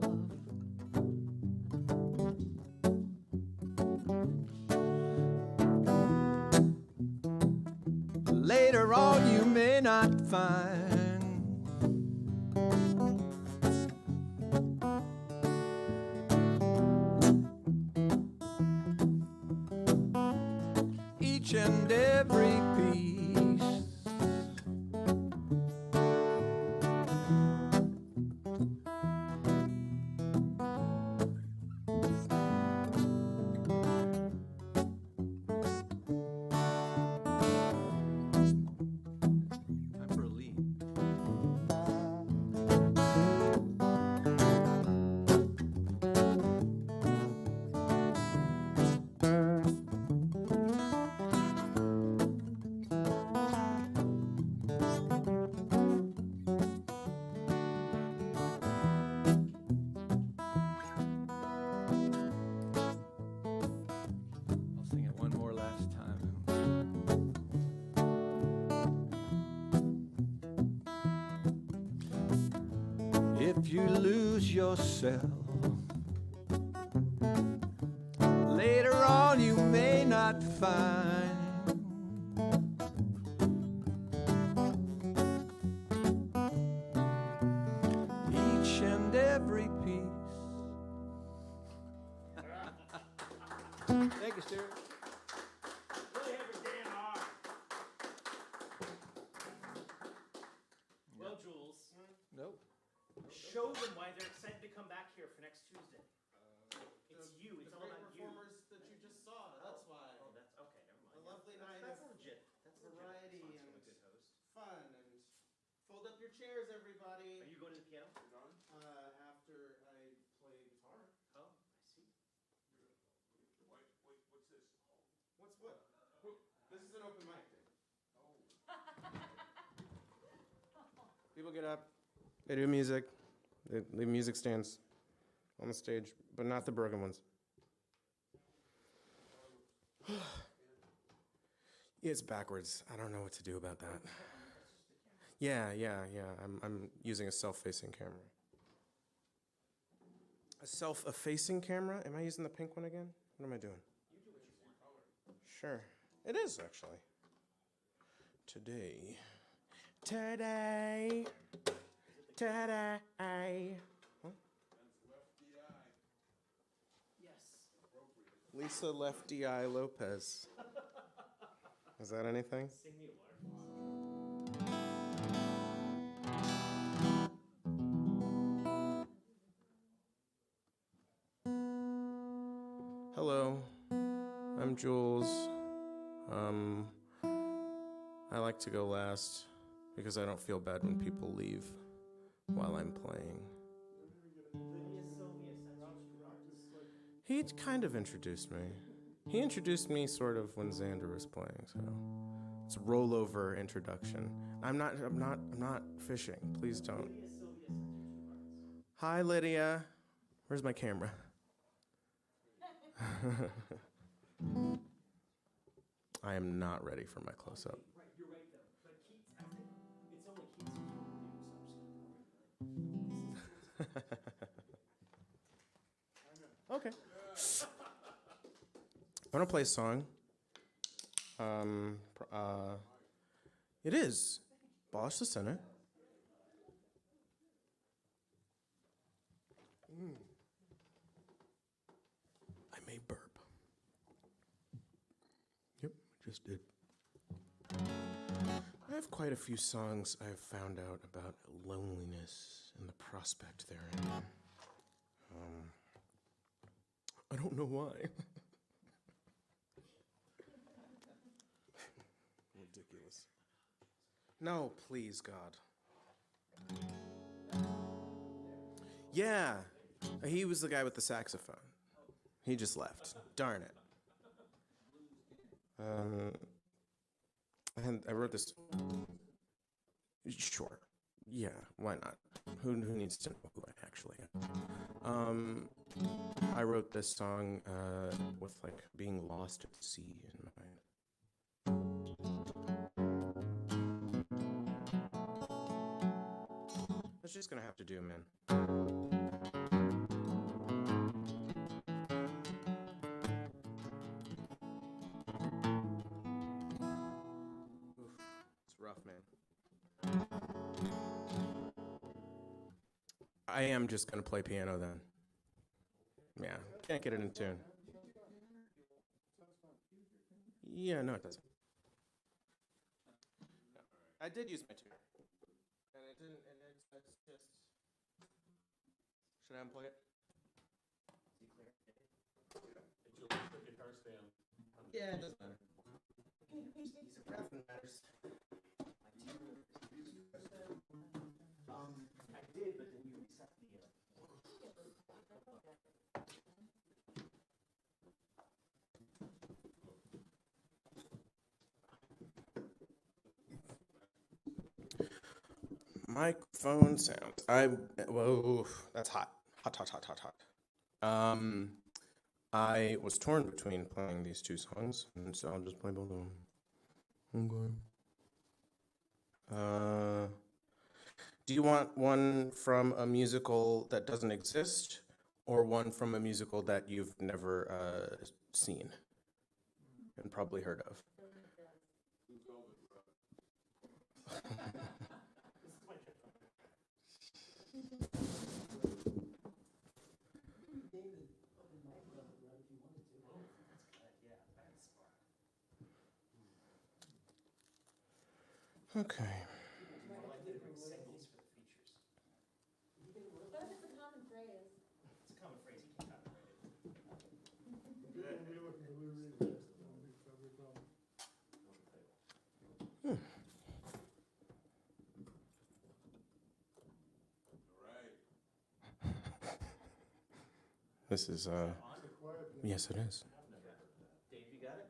later on you may not find each and every piece. If you lose yourself, later on you may not fine. Each and every piece. Thank you, Stuart. Really have your damn arm. Well, Jules, Nope. show them why they're excited to come back here for next Tuesday. It's you. It's all great about you. performers that you just saw. That's why. Oh, that's okay. Never mind. A lovely night That's of legit. That's variety legit. and From a good host. fun. And fold up your chairs, everybody. Are you going to the piano? After I play guitar. Oh, I see. What's what? This is an open mic thing. People get up, they do music, they leave music stands on the stage, but not the broken ones. It's backwards. I don't know what to do about that. Yeah. I'm using a self-facing camera. A self-effacing camera? Am I using the pink one again? What am I doing? Sure. It is, actually. Today. Huh? Lisa Lefty Eye Lopez. Is that anything? Sing me Hello, I'm Jules. I like to go last because I don't feel bad when people leave while I'm playing. He kind of introduced me. He introduced me sort of when Xander was playing, so it's a rollover introduction. I'm not fishing. Please don't. Hi, Lydia. Where's my camera? I am not ready for my close-up. Right, you're right though. But Keats, it's only Keats who can do, so I'm just gonna. Okay. I want to play a song. It is Abolish the Senate. I may burp. Yep, I just did. I have quite a few songs I have found out about loneliness and the prospect therein. I don't know why. Ridiculous. No, please, God. Yeah, he was the guy with the saxophone. He just left. Darn it. And I wrote this. Sure. Yeah, why not? Who needs to know who I actually am? I wrote this song with like being lost at sea in mind. That's just gonna have to do, man. Oof, it's rough, man. I am just gonna play piano then. Yeah, can't get it in tune. Yeah, no, it doesn't. I did use my tuner, and it didn't. And it's just. Should I unplug it? Yeah, it doesn't matter. Nothing matters. I did, but then you reset the. Microphone sound. Whoa, that's hot. Hot. I was torn between playing these two songs, and so I'll just play both of them. Okay. Do you want one from a musical that doesn't exist, or one from a musical that you've never seen? and probably heard of. Okay. This is, yes, it is. Dave, you got it?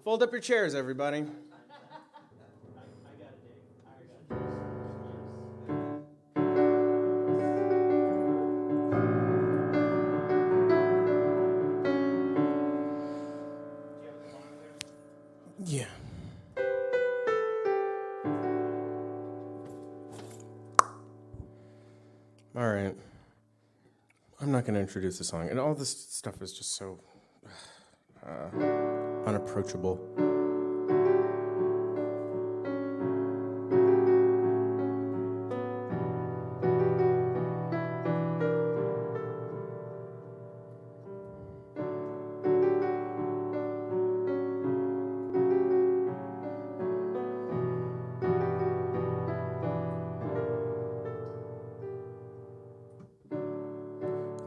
Fold up your chairs, everybody. Yeah. All right. I'm not going to introduce the song. And all this stuff is just so unapproachable.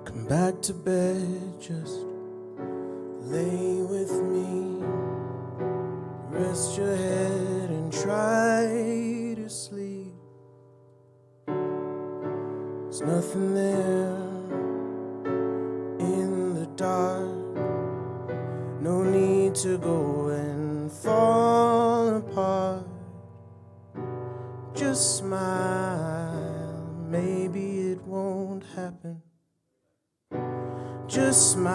Come back to bed, just lay with me. Rest your head and try to sleep. There's nothing there in the dark. No need to go and fall apart. Just smile, maybe it won't happen. Just smile.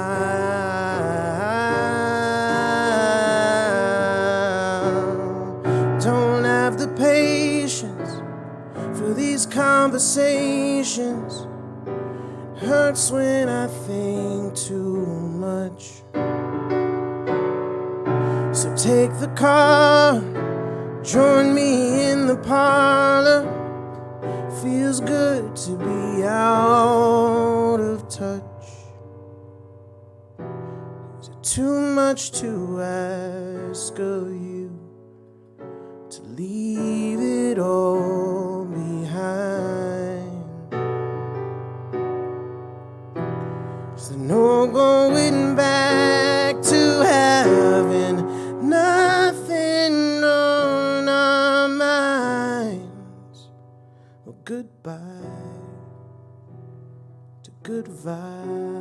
Don't have the patience for these conversations. Hurts when I think too much. So take the car, join me in the parlor. Feels good to be out of touch. Is it too much to ask of you to leave it all behind? Is there no going back to having nothing on our minds? Well, goodbye to good vibes.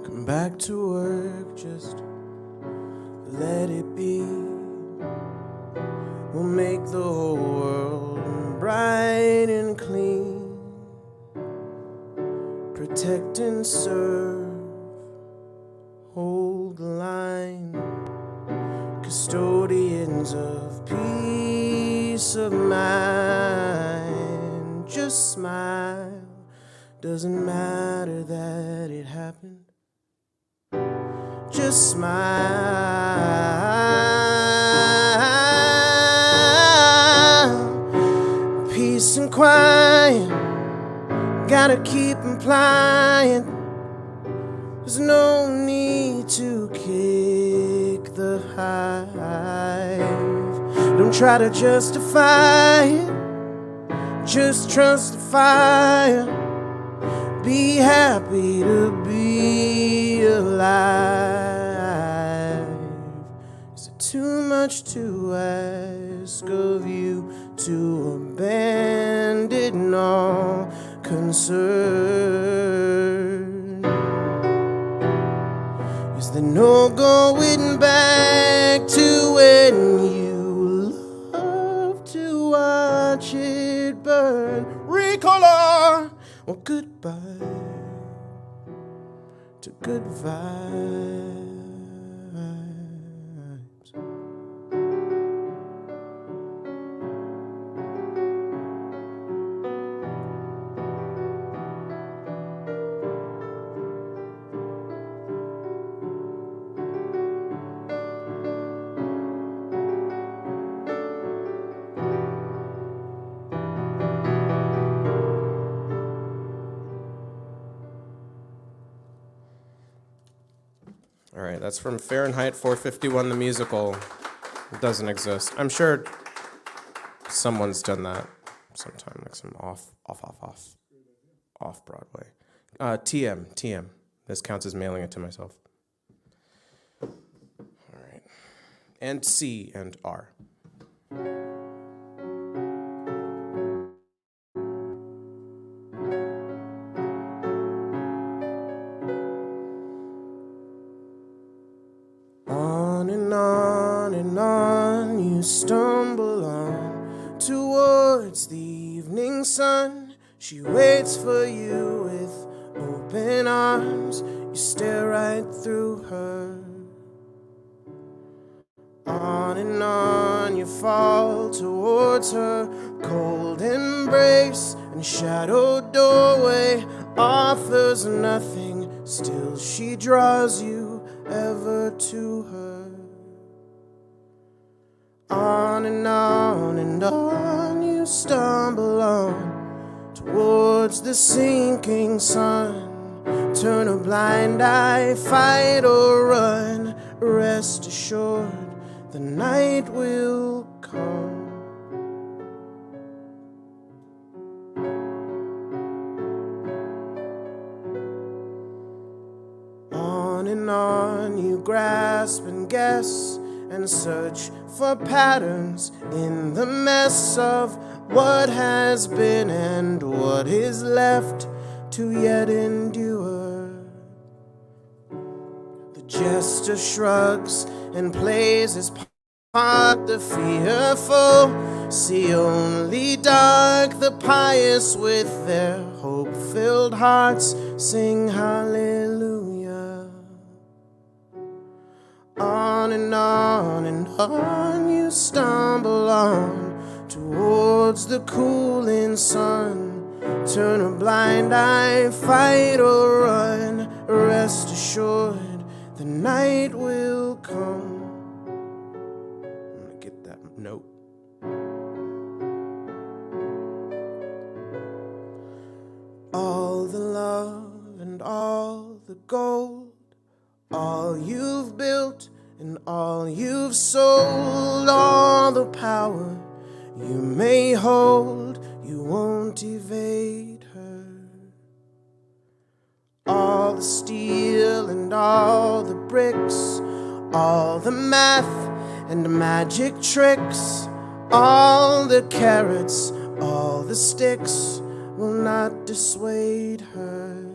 Come back to work, just let it be. We'll make the whole world bright and clean. Protect and serve, hold the line. Custodians of peace of mind. Just smile, doesn't matter that it happened. Just smile. Peace and quiet, gotta keep implying. There's no need to kick the hive. Don't try to justify it, just trust the fire. Be happy to be alive. Is it too much to ask of you to abandon all concern? Is there no going back to when you loved to watch it burn? Recolor or goodbye to good vibes. All right, that's from Fahrenheit 451, the musical. It doesn't exist. I'm sure someone's done that sometime, like some off Broadway. TM. This counts as mailing it to myself. All right. And C and R. You stumble on towards the evening sun. She waits for you with open arms. You stare right through her. On and on you fall towards her cold embrace, and shadowed doorway offers nothing. Still she draws you ever to her. On and on you stumble on towards the sinking sun. Turn a blind eye, fight or run. Rest assured the night will come. On and on you grasp and guess and search for patterns in the mess of what has been and what is left to yet endure. The jester shrugs and plays his part. The fearful see only dark. The pious with their hope-filled hearts sing hallelujah. On and on you stumble on towards the cooling sun. Turn a blind eye, fight or run. Rest assured the night will come. I'm gonna get that note. All the love and all the gold, all you've built and all you've sold, all the power you may hold, you won't evade her. All the steel and all the bricks, all the math and magic tricks, all the carrots, all the sticks will not dissuade her.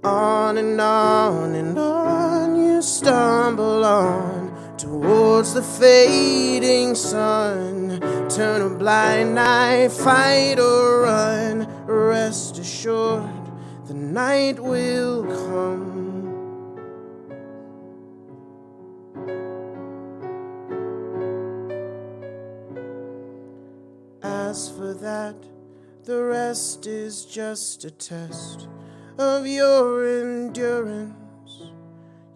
On and on you stumble on towards the fading sun. Turn a blind eye, fight or run. Rest assured the night will come. As for that, the rest is just a test of your endurance.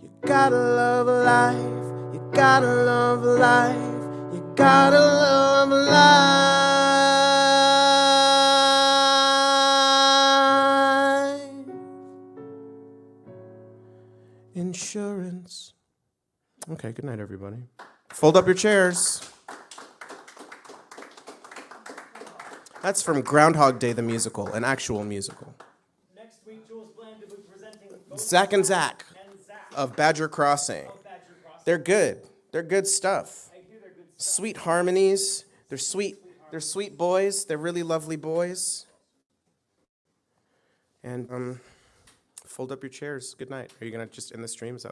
You gotta love life, you gotta love life, you gotta love life. Insurance. Okay, good night, everybody. Fold up your chairs. That's from Groundhog Day, the musical, an actual musical. Next week, Jules Bland will be presenting Zach and Zach of Badger Crossing. They're good. They're good stuff. Sweet harmonies. They're sweet. They're sweet boys. They're really lovely boys. And fold up your chairs. Good night. Are you gonna just end the stream? Is that